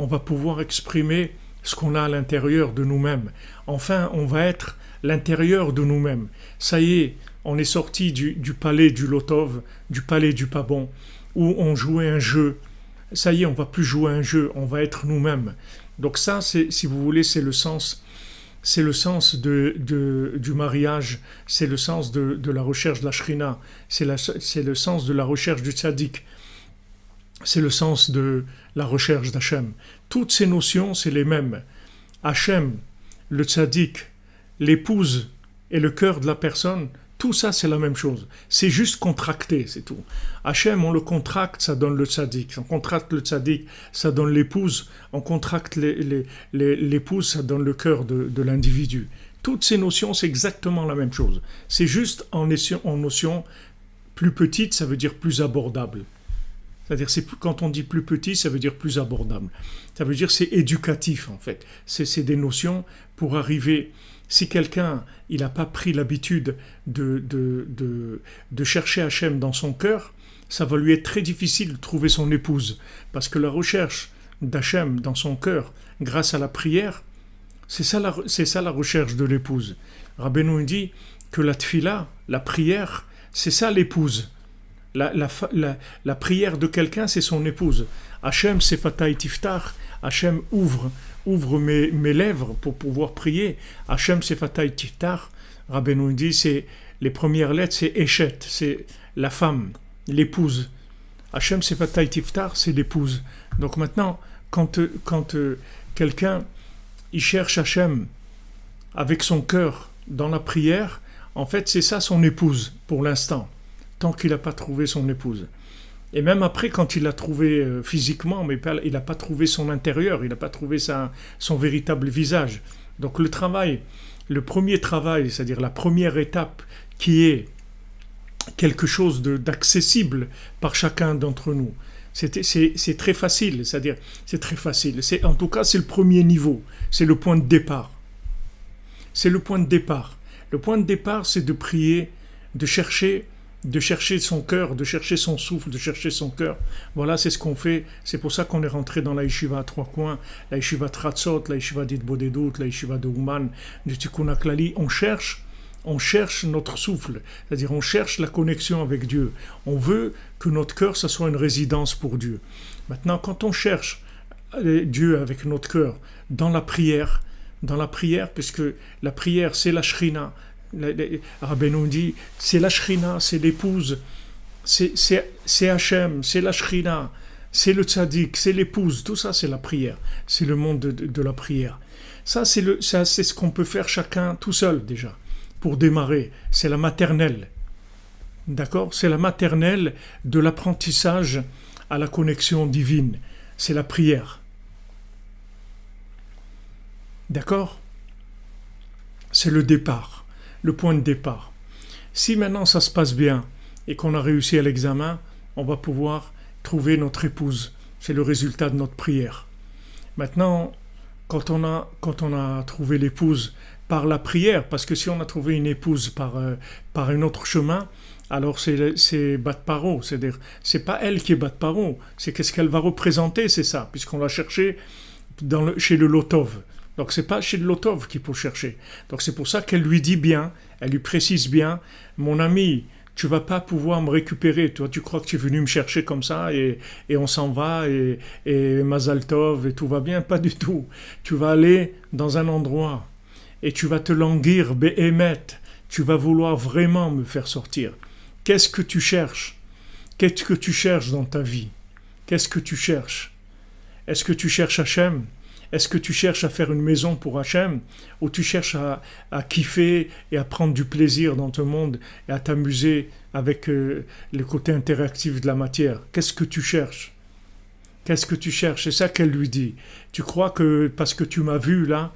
va pouvoir exprimer ce qu'on a à l'intérieur de nous-mêmes. Enfin, on va être l'intérieur de nous-mêmes. Ça y est, on est sorti du palais du Lotov, du palais du pas bon, où on jouait un jeu. Ça y est, on va plus jouer un jeu, on va être nous-mêmes. Donc ça, si vous voulez, c'est le sens du mariage, c'est le sens de la recherche de la shrina, c'est le sens de la recherche du tzaddik, c'est le sens de la recherche d'Hachem. Toutes ces notions, c'est les mêmes. Hachem, le tzaddik, l'épouse et le cœur de la personne, tout ça c'est la même chose. C'est juste contracté, c'est tout. Hachem, on le contracte, ça donne le tzaddik. On contracte le tzaddik, ça donne l'épouse. On contracte l'épouse, ça donne le cœur de l'individu. Toutes ces notions, c'est exactement la même chose. C'est juste en notion plus petite, ça veut dire plus abordable. C'est-à-dire, quand on dit plus petit, ça veut dire plus abordable. Ça veut dire c'est éducatif, en fait. C'est des notions pour arriver. Si quelqu'un, il n'a pas pris l'habitude de chercher Hachem dans son cœur, ça va lui être très difficile de trouver son épouse. Parce que la recherche d'Hachem dans son cœur, grâce à la prière, c'est ça la recherche de l'épouse. Rabbeinu dit que la tfila, la prière, c'est ça l'épouse. La prière de quelqu'un, c'est son épouse. Hachem sefatay tiftar, Hachem ouvre mes lèvres pour pouvoir prier. Hachem sefatay tiftar, Rabbeinu dit, c'est les premières lettres, c'est Eshet, c'est la femme, l'épouse. Hachem sefatay tiftar, c'est l'épouse. Donc maintenant, quand quelqu'un il cherche Hachem avec son cœur dans la prière, en fait, c'est ça son épouse pour l'instant. Tant qu'il n'a pas trouvé son épouse. Et même après, quand il l'a trouvé physiquement, mais il n'a pas trouvé son intérieur, il n'a pas trouvé son véritable visage. Donc le premier travail, c'est-à-dire la première étape qui est quelque chose d'accessible par chacun d'entre nous, c'est très facile, c'est-à-dire c'est très facile. En tout cas, c'est le premier niveau, c'est le point de départ. C'est le point de départ. Le point de départ, c'est de prier, de chercher son cœur, de chercher son souffle, de chercher son cœur. Voilà, c'est ce qu'on fait. C'est pour ça qu'on est rentré dans la yeshiva à trois coins, la yeshiva Tratzot, la yeshiva d'Itbodedut, la yeshiva de Ouman, du Tikkun HaKlali. On cherche notre souffle, c'est-à-dire on cherche la connexion avec Dieu. On veut que notre cœur, ça soit une résidence pour Dieu. Maintenant, quand on cherche Dieu avec notre cœur dans la prière, puisque la prière, c'est la shrina, Rabbeinu dit, c'est la shrina, c'est l'épouse, c'est Hachem, c'est la shrina, c'est le tzaddik, c'est l'épouse, tout ça c'est la prière, c'est le monde de la prière. Ça c'est ce qu'on peut faire chacun tout seul déjà, pour démarrer, c'est la maternelle, d'accord ? C'est la maternelle de l'apprentissage à la connexion divine, c'est la prière. D'accord ? C'est le départ. Le point de départ. Si maintenant ça se passe bien et qu'on a réussi à l'examen, on va pouvoir trouver notre épouse. C'est le résultat de notre prière. Maintenant, quand on a trouvé l'épouse par la prière, parce que si on a trouvé une épouse par un autre chemin, alors c'est bat paro, c'est-à-dire c'est pas elle qui est bat paro, c'est qu'est-ce qu'elle va représenter, c'est ça, puisqu'on l'a cherché chez le Lotov. Donc c'est pas chez le Lotov qu'il faut chercher. Donc c'est pour ça qu'elle lui dit bien, elle lui précise bien, mon ami, tu vas pas pouvoir me récupérer. Toi, tu crois que tu es venu me chercher comme ça et on s'en va et Mazal Tov et tout va bien? Pas du tout. Tu vas aller dans un endroit et tu vas te languir, Behemet. Tu vas vouloir vraiment me faire sortir. Qu'est-ce que tu cherches? Qu'est-ce que tu cherches dans ta vie? Qu'est-ce que tu cherches? Est-ce que tu cherches Hachem? Est-ce que tu cherches à faire une maison pour Hachem, ou tu cherches à kiffer et à prendre du plaisir dans ton monde et à t'amuser avec le côté interactif de la matière? Qu'est-ce que tu cherches? Qu'est-ce que tu cherches? C'est ça qu'elle lui dit. Tu crois que parce que tu m'as vu là,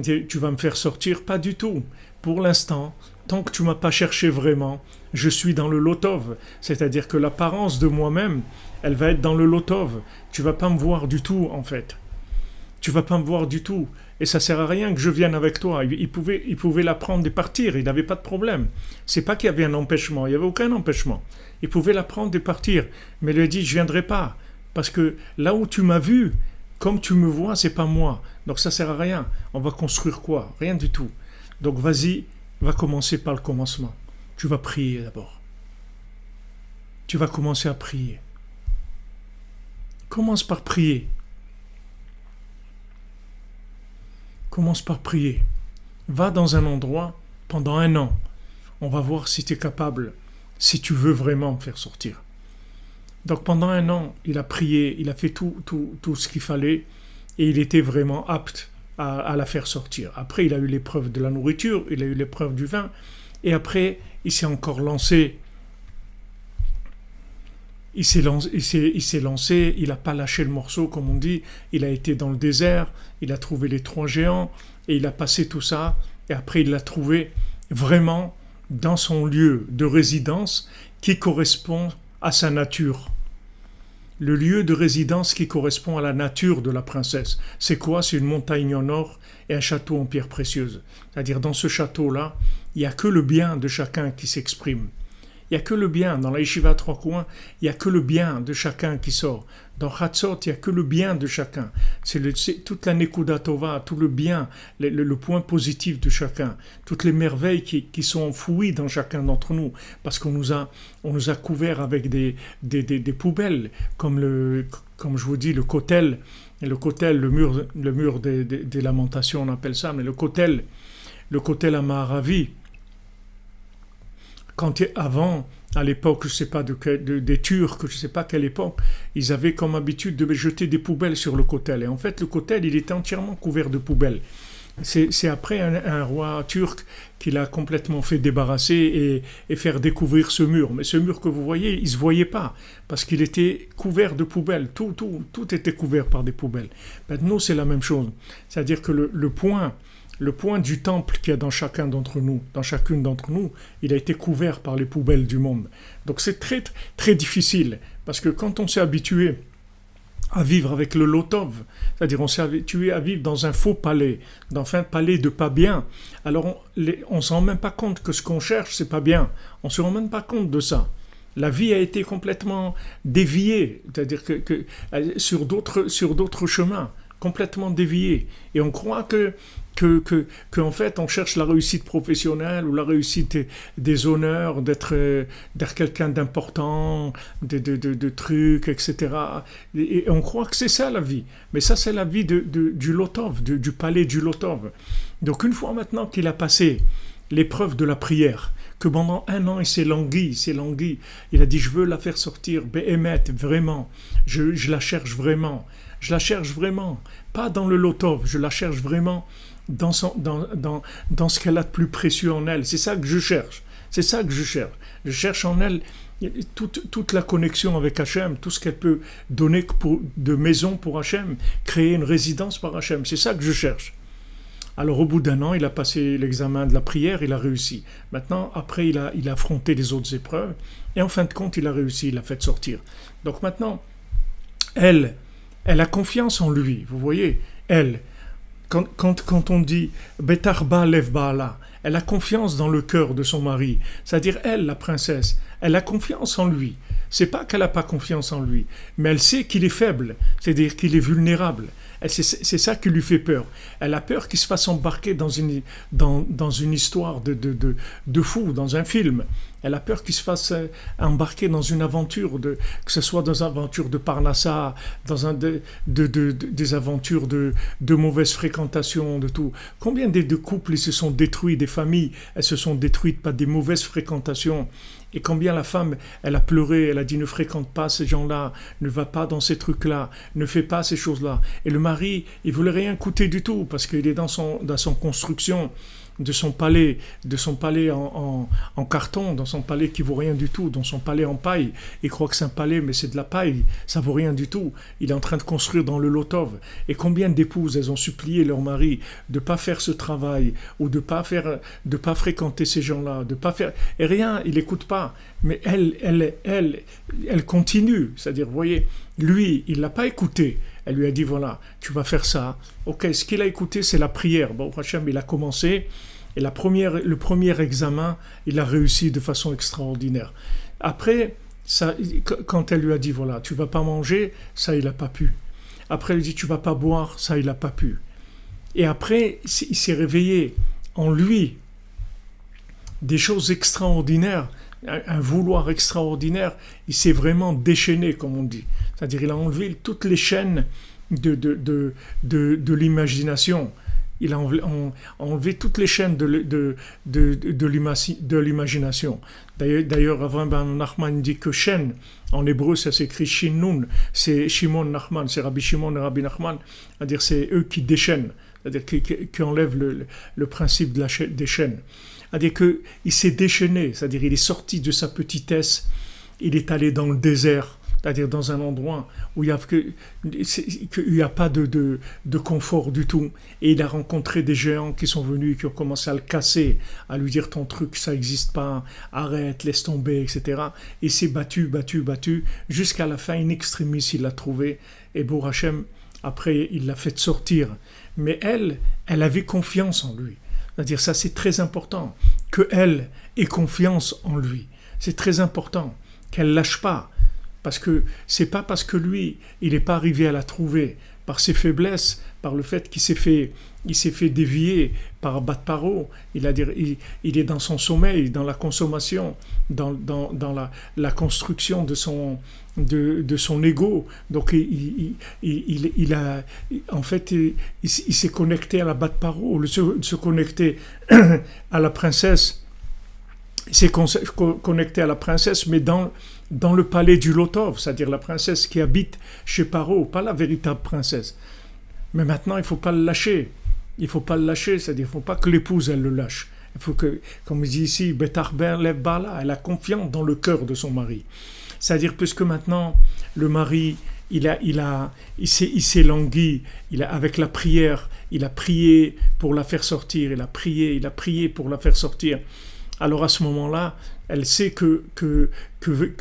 tu vas me faire sortir? Pas du tout. Pour l'instant, tant que tu m'as pas cherché vraiment, je suis dans le Lotov. C'est-à-dire que l'apparence de moi-même, elle va être dans le Lotov. Tu vas pas me voir du tout en fait. Tu vas pas me voir du tout. Et ça sert à rien que je vienne avec toi. Il pouvait la prendre et partir. Il n'avait pas de problème. C'est pas qu'il y avait un empêchement. Il n'y avait aucun empêchement. Il pouvait la prendre et partir. Mais il lui a dit, je viendrai pas. Parce que là où tu m'as vu, comme tu me vois, c'est pas moi. Donc ça sert à rien. On va construire quoi? Rien du tout. Donc vas-y, va commencer par le commencement. Tu vas prier d'abord. Tu vas commencer à prier. Commence par prier. Commence par prier. Va dans un endroit pendant 1 an. On va voir si tu es capable, si tu veux vraiment me faire sortir. Donc pendant 1 an, il a prié, il a fait tout ce qu'il fallait et il était vraiment apte à la faire sortir. Après, il a eu l'épreuve de la nourriture, il a eu l'épreuve du vin et après, il s'est encore lancé. Il s'est lancé, il n'a pas lâché le morceau, comme on dit. Il a été dans le désert, il a trouvé les 3 géants et il a passé tout ça. Et après, il l'a trouvé vraiment dans son lieu de résidence qui correspond à sa nature. Le lieu de résidence qui correspond à la nature de la princesse. C'est quoi? C'est une montagne en or et un château en pierre précieuse. C'est-à-dire, dans ce château-là, il n'y a que le bien de chacun qui s'exprime. Il n'y a que le bien. Dans la yeshiva 3 coins, il n'y a que le bien de chacun qui sort. Dans Chatzot, il n'y a que le bien de chacun. C'est toute la Nekuda Tova, tout le bien, le point positif de chacun. Toutes les merveilles qui sont enfouies dans chacun d'entre nous. Parce qu'on nous a couverts avec des poubelles, comme je vous dis, le kotel, le mur des lamentations, on appelle ça, mais le kotel à Maharavi. Avant, à l'époque, je ne sais pas des Turcs, je ne sais pas quelle époque, ils avaient comme habitude de jeter des poubelles sur le kotel. Et en fait, le kotel, il était entièrement couvert de poubelles. C'est après un roi turc qui l'a complètement fait débarrasser et faire découvrir ce mur. Mais ce mur que vous voyez, il ne se voyait pas, parce qu'il était couvert de poubelles. Tout était couvert par des poubelles. Maintenant, c'est la même chose. C'est-à-dire que le point du temple qu'il y a dans chacun d'entre nous, dans chacune d'entre nous, il a été couvert par les poubelles du monde. Donc c'est très, très difficile, parce que quand on s'est habitué à vivre avec le lotov, c'est-à-dire on s'est habitué à vivre dans un faux palais, dans un palais de pas bien, alors on ne se rend même pas compte que ce qu'on cherche, c'est pas bien. On ne se rend même pas compte de ça. La vie a été complètement déviée, c'est-à-dire que sur d'autres chemins, complètement déviée. Et on croit qu'en fait, on cherche la réussite professionnelle ou la réussite des honneurs, d'être quelqu'un d'important, de trucs, etc. Et on croit que c'est ça la vie. Mais ça, c'est la vie du Lotov, du palais du Lotov. Donc, une fois maintenant qu'il a passé l'épreuve de la prière, que pendant 1 an, il s'est langui. Il a dit, je veux la faire sortir, Béhémet, vraiment. Je la cherche vraiment. Je la cherche vraiment. Pas dans le Lotov, je la cherche vraiment dans ce qu'elle a de plus précieux en elle. C'est ça que je cherche. Je cherche en elle toute la connexion avec Hachem, tout ce qu'elle peut donner de maison pour Hachem, créer une résidence par Hachem. C'est ça que je cherche. Alors au bout d'1 an, il a passé l'examen de la prière, il a réussi. Maintenant, après, il a affronté les autres épreuves, et en fin de compte, il a réussi, il l'a fait sortir. Donc maintenant, elle a confiance en lui, vous voyez, quand on dit « Betarba lev baala », elle a confiance dans le cœur de son mari. C'est-à-dire, elle, la princesse, elle a confiance en lui. C'est pas qu'elle n'a pas confiance en lui, mais elle sait qu'il est faible, c'est-à-dire qu'il est vulnérable. C'est ça qui lui fait peur. Elle a peur qu'il se fasse embarquer dans une histoire de fou, dans un film. Elle a peur qu'il se fasse embarquer dans une aventure, que ce soit dans une aventure de Parnassa, dans des aventures de mauvaise fréquentation, de tout. Combien de couples se sont détruits, des familles, elles se sont détruites par des mauvaises fréquentations. Et combien la femme, elle a pleuré, elle a dit ne fréquente pas ces gens-là, ne va pas dans ces trucs-là, ne fais pas ces choses-là. Et le mari, il voulait rien coûter du tout parce qu'il est dans son construction de son palais en carton, dans son palais qui vaut rien du tout, dans son palais en paille. Il croit que c'est un palais, mais c'est de la paille, ça vaut rien du tout. Il est en train de construire dans le Lotov. Et combien d'épouses, elles ont supplié leur mari de pas faire ce travail ou de pas fréquenter ces gens-là, de pas faire. Et rien, il n'écoute pas. Mais elle continue. C'est-à-dire, vous voyez, lui, il l'a pas écouté. Elle lui a dit, voilà, tu vas faire ça. Ok, ce qu'il a écouté, c'est la prière. Bon, Hachem, il a commencé. Et le premier examen, il a réussi de façon extraordinaire. Après, quand elle lui a dit, voilà, tu vas pas manger, ça, il n'a pas pu. Après, elle lui dit, tu vas pas boire, ça, il n'a pas pu. Et après, il s'est réveillé en lui des choses extraordinaires, un vouloir extraordinaire. Il s'est vraiment déchaîné, comme on dit. C'est-à-dire il a enlevé toutes les chaînes de l'imagination. Il a enlevé toutes les chaînes de l'imagination. D'ailleurs, Avraham ben Nachman dit que chaîne, en hébreu, ça s'écrit Shinun, c'est Shimon Nachman, c'est Rabbi Shimon et Rabbi Nachman, c'est-à-dire c'est eux qui déchaînent, c'est-à-dire qui enlèvent le principe des chaînes. C'est-à-dire qu'il s'est déchaîné, c'est-à-dire il est sorti de sa petitesse, il est allé dans le désert, c'est-à-dire dans un endroit où il n'y a pas de confort du tout. Et il a rencontré des géants qui sont venus, qui ont commencé à le casser, à lui dire ton truc, ça n'existe pas, arrête, laisse tomber, etc. Et il s'est battu, jusqu'à la fin, in extremis, il l'a trouvé. Et Bour Hashem, après, il l'a fait sortir. Mais elle avait confiance en lui. C'est-à-dire, ça c'est très important, qu'elle ait confiance en lui. C'est très important, qu'elle ne lâche pas. Parce que c'est pas parce que lui, il n'est pas arrivé à la trouver par ses faiblesses, par le fait qu'il s'est fait dévier par Bat Paro. Il est dans son sommeil, dans la consommation, dans la construction de son ego. Donc il s'est connecté à la Bat Paro, se connecter à la princesse. Il s'est connecté à la princesse, mais dans le palais du Lotov, c'est-à-dire la princesse qui habite chez Paro, pas la véritable princesse. Mais maintenant, il ne faut pas le lâcher. Il ne faut pas le lâcher, c'est-à-dire il ne faut pas que l'épouse, elle le lâche. Il faut que, comme il dit ici, Betarber lev bala, elle a confiance dans le cœur de son mari. C'est-à-dire, puisque maintenant, le mari, il s'est langui, avec la prière, il a prié pour la faire sortir, il a prié pour la faire sortir. Alors à ce moment-là, elle sait qu'il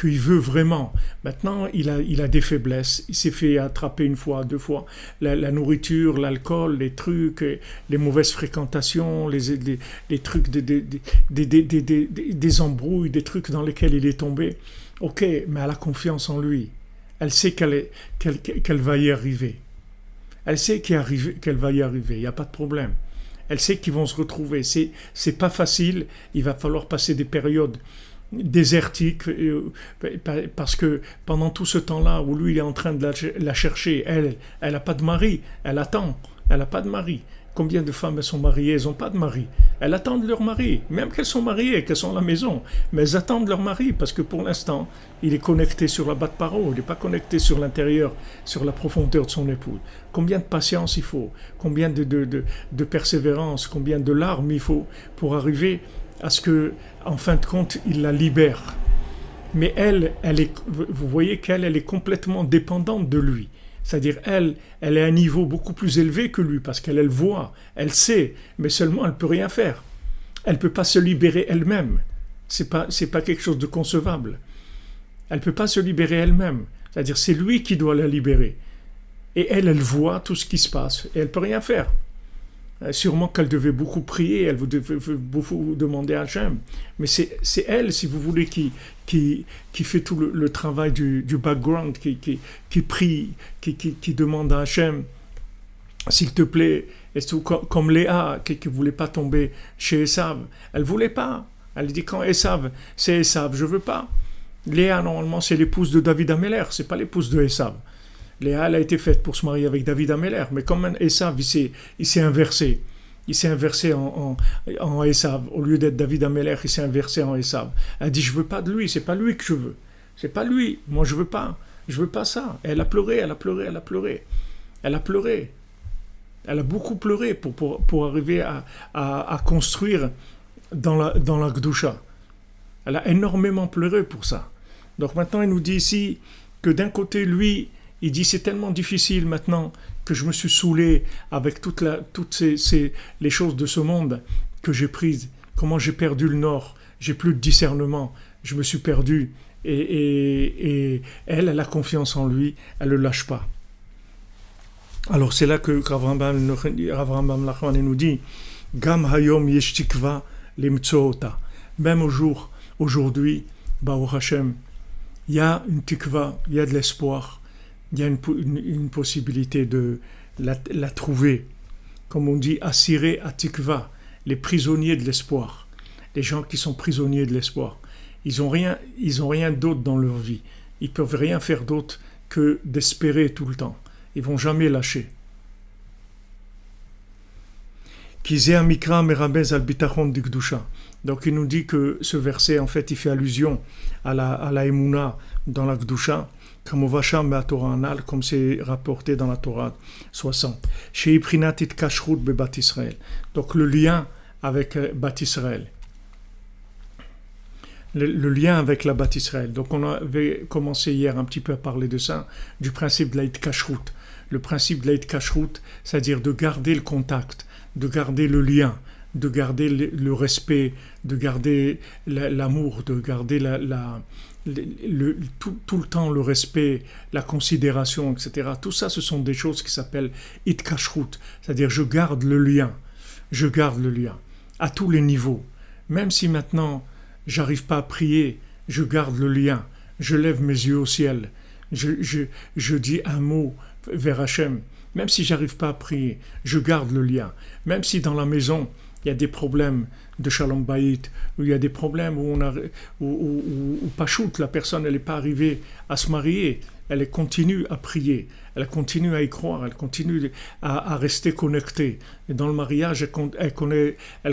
veut vraiment. Maintenant, il a des faiblesses. Il s'est fait attraper une fois, deux fois. La nourriture, l'alcool, les trucs, les mauvaises fréquentations, les trucs, des embrouilles, des trucs dans lesquels il est tombé. Ok, mais elle a confiance en lui. Elle sait qu'elle va y arriver. Elle sait qu'elle va y arriver. Il n'y a pas de problème. Elle sait qu'ils vont se retrouver. C'est pas facile. Il va falloir passer des périodes désertiques parce que pendant tout ce temps-là où lui il est en train de la chercher, elle n'a pas de mari. Elle attend. Elle n'a pas de mari. Combien de femmes elles sont mariées, elles n'ont pas de mari. Elles attendent leur mari, même qu'elles sont mariées, qu'elles sont à la maison. Mais elles attendent leur mari parce que pour l'instant, il est connecté sur la Bat Paro, il n'est pas connecté sur l'intérieur, sur la profondeur de son épouse. Combien de patience il faut, combien de persévérance, combien de larmes il faut pour arriver à ce que, en fin de compte, il la libère. Mais vous voyez qu'elle est complètement dépendante de lui. C'est-à-dire, elle est à un niveau beaucoup plus élevé que lui, parce qu'elle voit, elle sait, mais seulement elle ne peut rien faire. Elle ne peut pas se libérer elle-même. C'est pas quelque chose de concevable. Elle ne peut pas se libérer elle-même. C'est-à-dire, c'est lui qui doit la libérer. Et elle voit tout ce qui se passe, et elle ne peut rien faire. Sûrement qu'elle devait beaucoup prier, elle devait beaucoup demander à Hachem. Mais c'est elle, si vous voulez, qui fait tout le travail du background, qui prie, qui demande à Hachem, s'il te plaît, comme Léa, qui ne voulait pas tomber chez Esav. Elle ne voulait pas. Elle dit quand Esav, c'est Esav, je ne veux pas. Léa, normalement, c'est l'épouse de David Améler, ce n'est pas l'épouse de Esav. Léa, elle a été faite pour se marier avec David Améler, mais comme Esav, il s'est inversé. Il s'est inversé en Esav. Au lieu d'être David Améler, il s'est inversé en Esav. Elle dit, je veux pas de lui, c'est pas lui que je veux. C'est pas lui, moi je veux pas ça. Et elle a pleuré. Elle a beaucoup pleuré pour arriver à construire dans la Gdusha. Elle a énormément pleuré pour ça. Donc maintenant, il nous dit ici que d'un côté, lui, il dit c'est tellement difficile maintenant que je me suis saoulé avec toutes les choses de ce monde que j'ai prises. Comment j'ai perdu le nord, j'ai plus de discernement, je me suis perdu. Et elle a confiance en lui, elle ne le lâche pas. Alors c'est là que Avraham Nachman nous dit Gam hayom yesh tikva limtsoota. Même aujourd'hui, Baruch Hashem, il y a une tikva, il y a de l'espoir. Il y a une possibilité de la trouver. Comme on dit, asiré à tikva, les prisonniers de l'espoir. Les gens qui sont prisonniers de l'espoir. Ils ont rien d'autre dans leur vie. Ils peuvent rien faire d'autre que d'espérer tout le temps. Ils vont jamais lâcher. Donc il nous dit que ce verset, en fait, il fait allusion à la Emouna dans la Gdusha, comme c'est rapporté dans la Torah 60. Donc le lien avec Bat Israël. Le lien avec la Bat Israël. Donc on avait commencé hier un petit peu à parler de ça, du principe de l'Aïd Kashrut. Le principe de l'Aïd Kashrut, c'est-à-dire de garder le contact, de garder le lien, de garder le respect, de garder l'amour, de garder tout le temps le respect, la considération, etc. Tout ça, ce sont des choses qui s'appellent It Kashrut, c'est-à-dire je garde le lien à tous les niveaux. Même si maintenant j'arrive pas à prier, je garde le lien, je lève mes yeux au ciel, je dis un mot vers Hachem. Même si j'arrive pas à prier, je garde le lien. Même si dans la maison, il y a des problèmes de Shalom Bayit, où il y a des problèmes où Pachout, la personne, elle n'est pas arrivée à se marier, elle continue à prier, elle continue à y croire, elle continue à rester connectée. Et dans le mariage, elle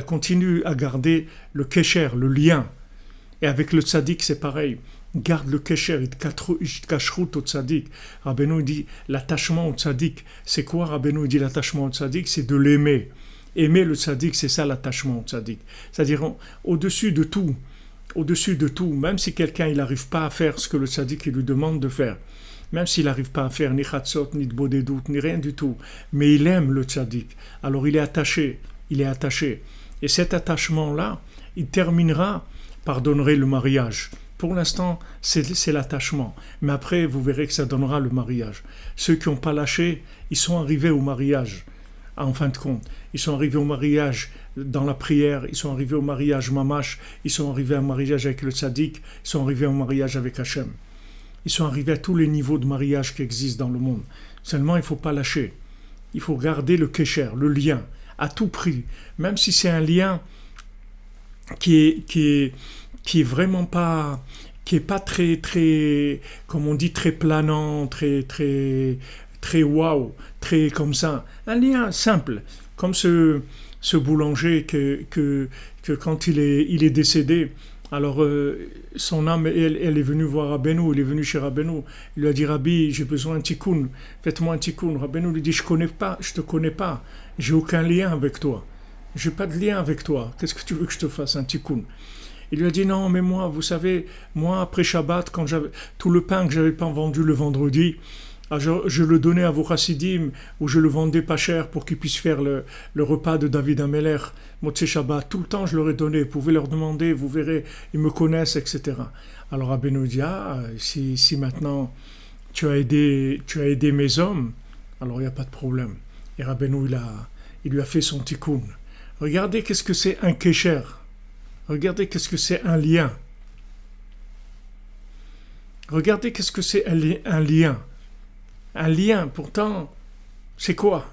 continue à garder le kesher, le lien. Et avec le tzaddik, c'est pareil. Garde le kesher, it kashrut au tzaddik. Rabbeinu dit l'attachement au tzaddik. C'est quoi Rabbeinu dit l'attachement au tzaddik? C'est de l'aimer. Aimer le tzaddik, c'est ça l'attachement au tzaddik. C'est-à-dire au-dessus de tout, même si quelqu'un il n'arrive pas à faire ce que le tzaddik il lui demande de faire, même s'il n'arrive pas à faire ni chatzot, ni de bodedut, ni rien du tout, mais il aime le tzaddik. Alors il est attaché. Et cet attachement-là, il terminera par donner le mariage. Pour l'instant, c'est l'attachement. Mais après, vous verrez que ça donnera le mariage. Ceux qui n'ont pas lâché, ils sont arrivés au mariage, en fin de compte. Ils sont arrivés au mariage dans la prière, ils sont arrivés au mariage mamash, ils sont arrivés au mariage avec le tzaddik, ils sont arrivés au mariage avec Hachem. Ils sont arrivés à tous les niveaux de mariage qui existent dans le monde. Seulement, il ne faut pas lâcher. Il faut garder le kesher, le lien, à tout prix. Même si c'est un lien qui est vraiment pas, qui est pas très, comme on dit, très planant, très waouh, très comme ça. Un lien simple, comme ce boulanger que quand il est décédé, alors son âme, elle est venue voir Rabbeinu, il est venu chez Rabbeinu, il lui a dit Rabbi, j'ai besoin d'un tikkun, faites-moi un tikkun. Rabbeinu lui dit je te connais pas, j'ai aucun lien avec toi. J'ai pas de lien avec toi. Qu'est-ce que tu veux que je te fasse, un tikkun? Il lui a dit non, mais moi, vous savez, moi après Shabbat, quand j'avais tout le pain que j'avais pas vendu le vendredi, je le donnais à vos chassidim ou je le vendais pas cher pour qu'ils puissent faire le repas de David Ameler, Motzei Shabbat. Tout le temps, je leur ai donné. Vous pouvez leur demander, vous verrez, ils me connaissent, etc. Alors Rabbeinu dit si maintenant tu as aidé mes hommes, alors il n'y a pas de problème. Et Rabbeinu, il lui a fait son tikkun. Regardez qu'est-ce que c'est un kesher. Regardez qu'est-ce que c'est un lien. Regardez qu'est-ce que c'est un lien. Un lien, pourtant, c'est quoi?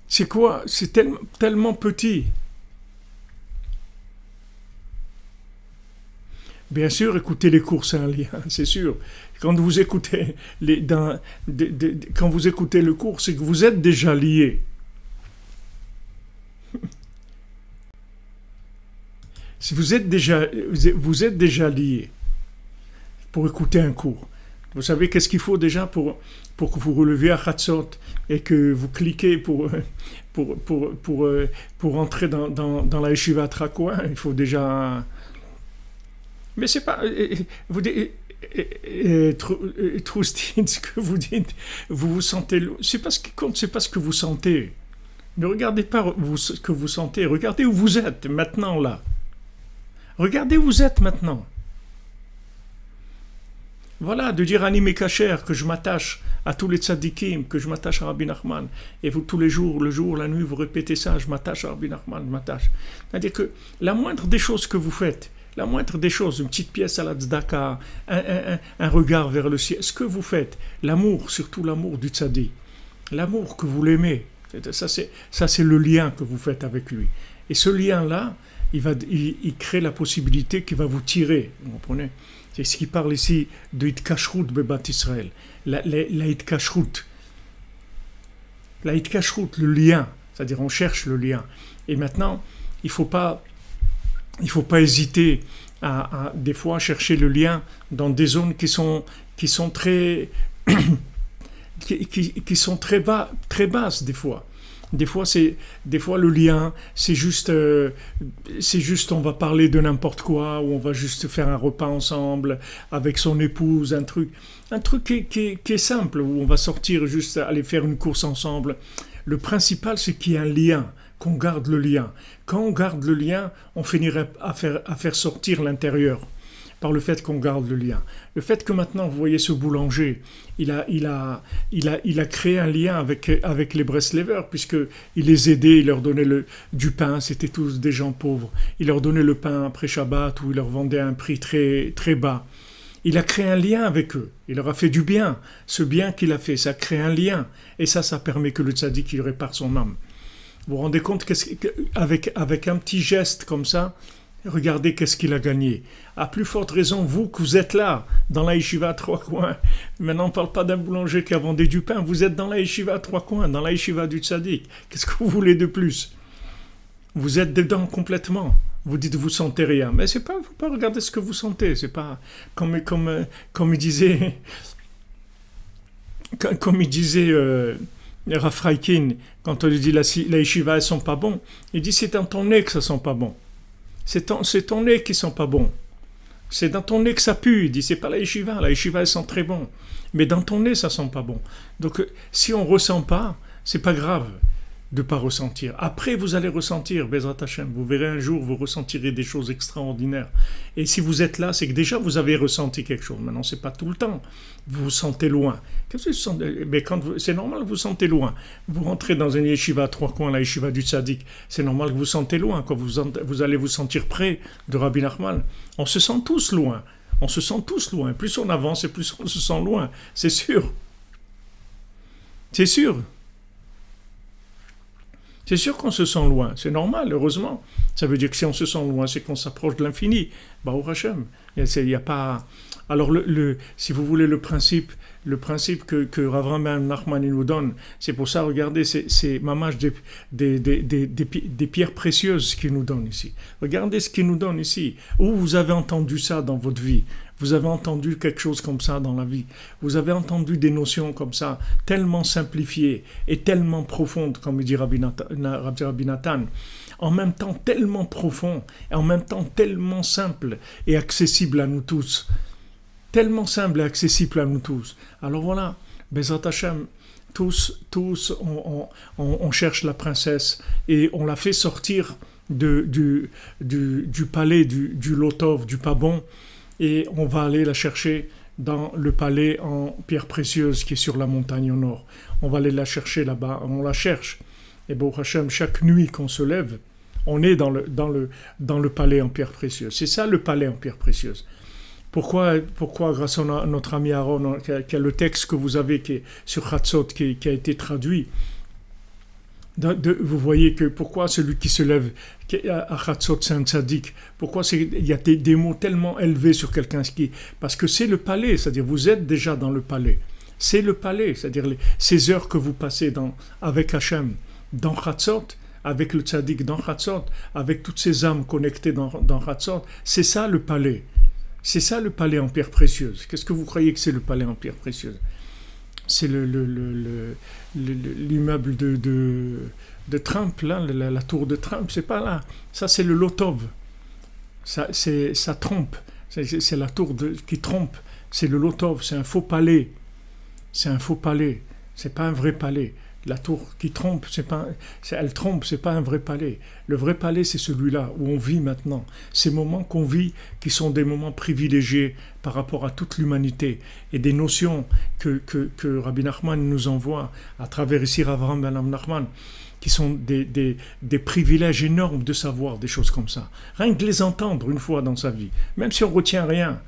C'est quoi? C'est tellement petit. Bien sûr, écouter les cours, c'est un lien, c'est sûr. Quand vous écoutez quand vous écoutez le cours, c'est que vous êtes déjà liés. Si vous êtes déjà liés pour écouter un cours. Vous savez qu'est-ce qu'il faut déjà pour que vous releviez à Chatzot et que vous cliquez pour entrer dans la yeshiva Trakoin, il faut déjà. Mais c'est pas. Vous dites. Troustine, ce que vous dites, vous sentez. C'est pas ce qui compte, c'est pas ce que vous sentez. Ne regardez pas ce que vous sentez, regardez où vous êtes maintenant là. Regardez où vous êtes maintenant. Voilà, de dire Ani Kacher, que je m'attache à tous les tzadikim, que je m'attache à Rabbi Nachman. Et vous, tous les jours, le jour, la nuit, vous répétez ça, je m'attache à Rabbi Nachman, je m'attache. C'est-à-dire que la moindre des choses que vous faites, la moindre des choses, une petite pièce à la tzedaka, un regard vers le ciel, ce que vous faites, l'amour, surtout l'amour du tzaddik, l'amour que vous l'aimez, ça c'est le lien que vous faites avec lui. Et ce lien-là, il crée la possibilité qu'il va vous tirer. Vous comprenez? C'est ce qu'il parle ici de Hitkashrut Bebat Israël. La Hitkashrut. La Hitkashrut, le lien. C'est-à-dire on cherche le lien. Et maintenant, il ne faut pas hésiter à des fois chercher le lien dans des zones qui sont très qui sont très basses des fois. Des fois le lien, c'est juste on va parler de n'importe quoi, ou on va juste faire un repas ensemble avec son épouse, un truc qui est simple, où on va sortir juste aller faire une course ensemble. Le principal, c'est qu'il y ait un lien, qu'on garde le lien. Quand on garde le lien, on finirait à faire sortir l'intérieur par le fait qu'on garde le lien. Le fait que maintenant, vous voyez ce boulanger, il a créé un lien avec les Breslevers, puisqu'il les aidait, il leur donnait du pain, c'était tous des gens pauvres. Il leur donnait le pain après Shabbat, ou il leur vendait à un prix très, très bas. Il a créé un lien avec eux. Il leur a fait du bien. Ce bien qu'il a fait, ça crée un lien. Et ça permet que le tzaddik, il répare son âme. Vous vous rendez compte avec un petit geste comme ça, regardez qu'est-ce qu'il a gagné. À plus forte raison, vous que vous êtes là, dans la yeshiva à trois coins. Maintenant, on ne parle pas d'un boulanger qui a vendu du pain. Vous êtes dans la yeshiva à trois coins, dans la yeshiva du tzaddik. Qu'est-ce que vous voulez de plus? Vous êtes dedans complètement. Vous dites vous sentez rien. Mais c'est pas, faut pas regarder ce que vous sentez. C'est pas comme il disait Rav Freikin, quand on lui dit la yeshiva elles sont pas bons, il dit c'est dans ton nez que ça sent pas bon. C'est ton nez qui sent pas bon. C'est dans ton nez que ça pue. Il dit c'est pas la yeshiva elle sent très bon. Mais dans ton nez ça sent pas bon. Donc si on ressent pas, c'est pas grave de ne pas ressentir. Après, vous allez ressentir, Bezrat Hashem, vous verrez un jour, vous ressentirez des choses extraordinaires. Et si vous êtes là, c'est que déjà vous avez ressenti quelque chose. Maintenant, c'est pas tout le temps. Vous vous sentez loin. Qu'est-ce que vous sentez? Mais c'est normal que vous sentez loin. Vous rentrez dans une yeshiva à trois coins, la yeshiva du tzaddik, c'est normal que vous sentez loin. Quand vous allez vous sentir près de Rabbi Nachman, on se sent tous loin. On se sent tous loin. Plus on avance et plus on se sent loin. C'est sûr. C'est sûr. C'est sûr qu'on se sent loin, c'est normal, heureusement. Ça veut dire que si on se sent loin, c'est qu'on s'approche de l'infini. Baruch Hashem. Il y a pas. Alors, si vous voulez le principe que Rav Ben Nachman nous donne, c'est pour ça, regardez, c'est mamash des pierres précieuses qu'il nous donne ici. Regardez ce qu'il nous donne ici. Où vous avez entendu ça dans votre vie? Vous avez entendu quelque chose comme ça dans la vie. Vous avez entendu des notions comme ça, tellement simplifiées et tellement profondes, comme dit Rabbi Nathan. En même temps tellement profond, et en même temps tellement simple et accessible à nous tous. Tellement simple et accessible à nous tous. Alors voilà, Bezrat Hashem, tous on cherche la princesse et on la fait sortir du palais du Lotov, du pas bon, et on va aller la chercher dans le palais en pierre précieuse qui est sur la montagne au nord. On va aller la chercher là-bas, on la cherche. Et Baruch Hashem, chaque nuit qu'on se lève, on est dans le palais en pierre précieuse. C'est ça le palais en pierre précieuse. Pourquoi grâce à notre ami Aaron, qui a le texte que vous avez qui est sur Chatzot, qui a été traduit, vous voyez que pourquoi celui qui se lève à Chatzot, c'est un tzaddik. Pourquoi il y a des mots tellement élevés sur quelqu'un parce que c'est le palais, c'est-à-dire vous êtes déjà dans le palais. C'est le palais, c'est-à-dire ces heures que vous passez avec Hachem, dans Chatzot, avec le tzaddik dans Chatzot, avec toutes ces âmes connectées dans Chatzot, c'est ça le palais. C'est ça le palais en pierre précieuse. Qu'est-ce que vous croyez que c'est le palais en pierre précieuse? C'est l'immeuble de Trump, là, la tour de Trump, c'est pas là. Ça, c'est le Lotov. Ça trompe. C'est la tour qui trompe. C'est le Lotov, c'est un faux palais. C'est un faux palais. C'est pas un vrai palais. La tour qui trompe, elle trompe, c'est pas un vrai palais. Le vrai palais, c'est celui-là où on vit maintenant. Ces moments qu'on vit, qui sont des moments privilégiés par rapport à toute l'humanité, et des notions que Rabbi Nachman nous envoie à travers ici Rav Ben Nachman, qui sont des privilèges énormes de savoir des choses comme ça. Rien que de les entendre une fois dans sa vie, même si on retient rien,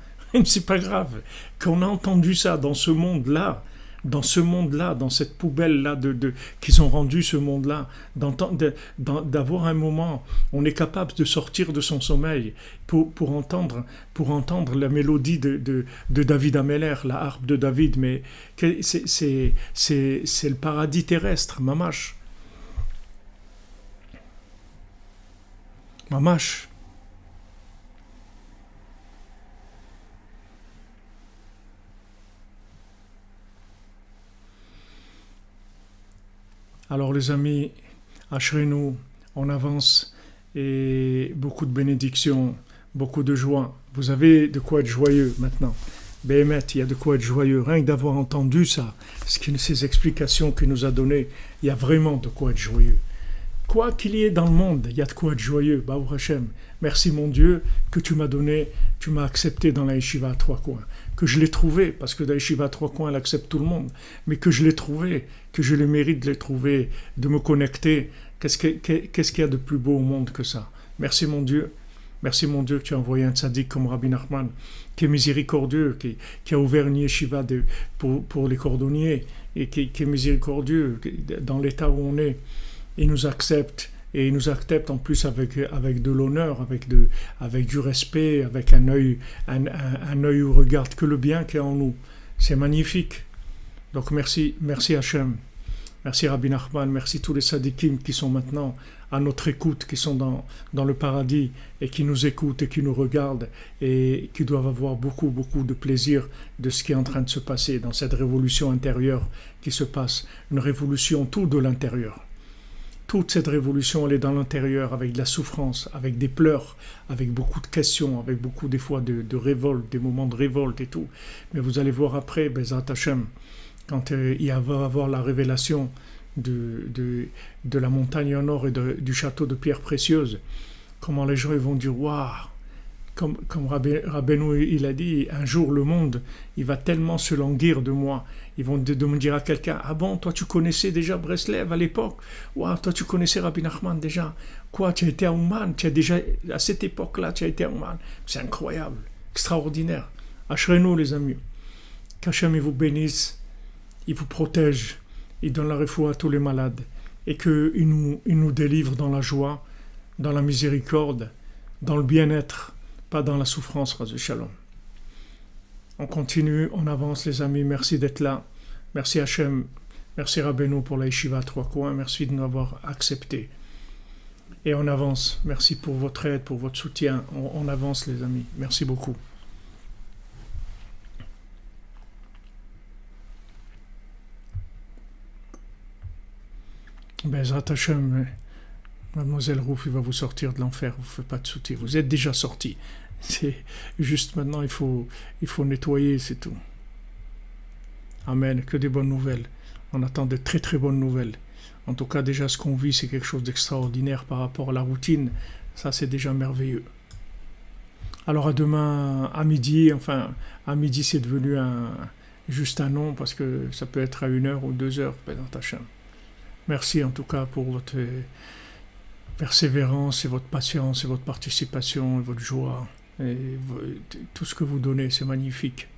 c'est pas grave. Qu'on a entendu ça dans ce monde-là, dans ce monde-là, dans cette poubelle-là qu'ils ont rendu ce monde-là, d'avoir un moment, on est capable de sortir de son sommeil pour entendre la mélodie de David Ameller, la harpe de David, mais c'est le paradis terrestre, mamash. Mamash. Alors les amis, Ashrenu, on avance et beaucoup de bénédictions, beaucoup de joie. Vous avez de quoi être joyeux maintenant. Béhémet, il y a de quoi être joyeux. Rien que d'avoir entendu ça, ces explications qu'il nous a données, il y a vraiment de quoi être joyeux. Quoi qu'il y ait dans le monde, il y a de quoi être joyeux. Baruch Hashem, merci mon Dieu que tu m'as donné, tu m'as accepté dans la yeshiva à trois coins. Que je l'ai trouvé, parce que la yeshiva à trois coins, elle accepte tout le monde, mais que je l'ai trouvé, que j'ai le mérite de les trouver, de me connecter. Qu'est-ce qu'il y a de plus beau au monde que ça? Merci mon Dieu que tu as envoyé un tzaddik comme Rabbi Nachman, qui est miséricordieux, qui a ouvert une yeshiva pour les cordonniers, et qui est miséricordieux dans l'état où on est. Il nous accepte, et il nous accepte en plus avec de l'honneur, avec du respect, avec un œil où regarde que le bien qu'il y a en nous. C'est magnifique. Donc merci Hachem, merci Rabbi Nachman, merci tous les sadikim qui sont maintenant à notre écoute, qui sont dans le paradis et qui nous écoutent et qui nous regardent et qui doivent avoir beaucoup de plaisir de ce qui est en train de se passer dans cette révolution intérieure qui se passe, une révolution tout de l'intérieur. Toute cette révolution, elle est dans l'intérieur, avec de la souffrance, avec des pleurs, avec beaucoup de questions, avec beaucoup des fois de révolte, des moments de révolte et tout. Mais vous allez voir après, Bezat Hashem, quand il va y avoir la révélation de la montagne en or et du château de pierres précieuses, comment les gens ils vont dire « Waouh !» Comme Rabbeinu il a dit, un jour le monde, il va tellement se languir de moi. Ils vont me dire à quelqu'un, ah bon, toi tu connaissais déjà Breslev à l'époque? Waouh, toi tu connaissais Rabbi Nachman déjà? Quoi, tu as été à Ouman? Tu as déjà, à cette époque-là, tu as été à Ouman? C'est incroyable, extraordinaire. Ashrenu les amis, qu'Hachem il vous bénisse, il vous protège, il donne la refoua à tous les malades, et qu'il nous délivre dans la joie, dans la miséricorde, dans le bien-être, pas dans la souffrance, Ras Shalom. On continue, on avance les amis, merci d'être là. Merci Hachem, merci Rabbeinu pour la yeshiva à trois coins, merci de nous avoir acceptés. Et on avance, merci pour votre aide, pour votre soutien, on avance les amis, merci beaucoup. Bezrat Hachem, Mademoiselle Rouf, il va vous sortir de l'enfer, vous ne faites pas de soutien, vous êtes déjà sorti. C'est juste maintenant, il faut nettoyer, c'est tout. Amen, que des bonnes nouvelles. On attend de très très bonnes nouvelles. En tout cas, déjà ce qu'on vit, c'est quelque chose d'extraordinaire par rapport à la routine. Ça, c'est déjà merveilleux. Alors à demain, à midi, enfin, à midi, c'est devenu juste un nom, parce que ça peut être à 1h ou 2h, Bézat Hashem. Merci en tout cas pour votre persévérance et votre patience et votre participation et votre joie et tout ce que vous donnez, c'est magnifique.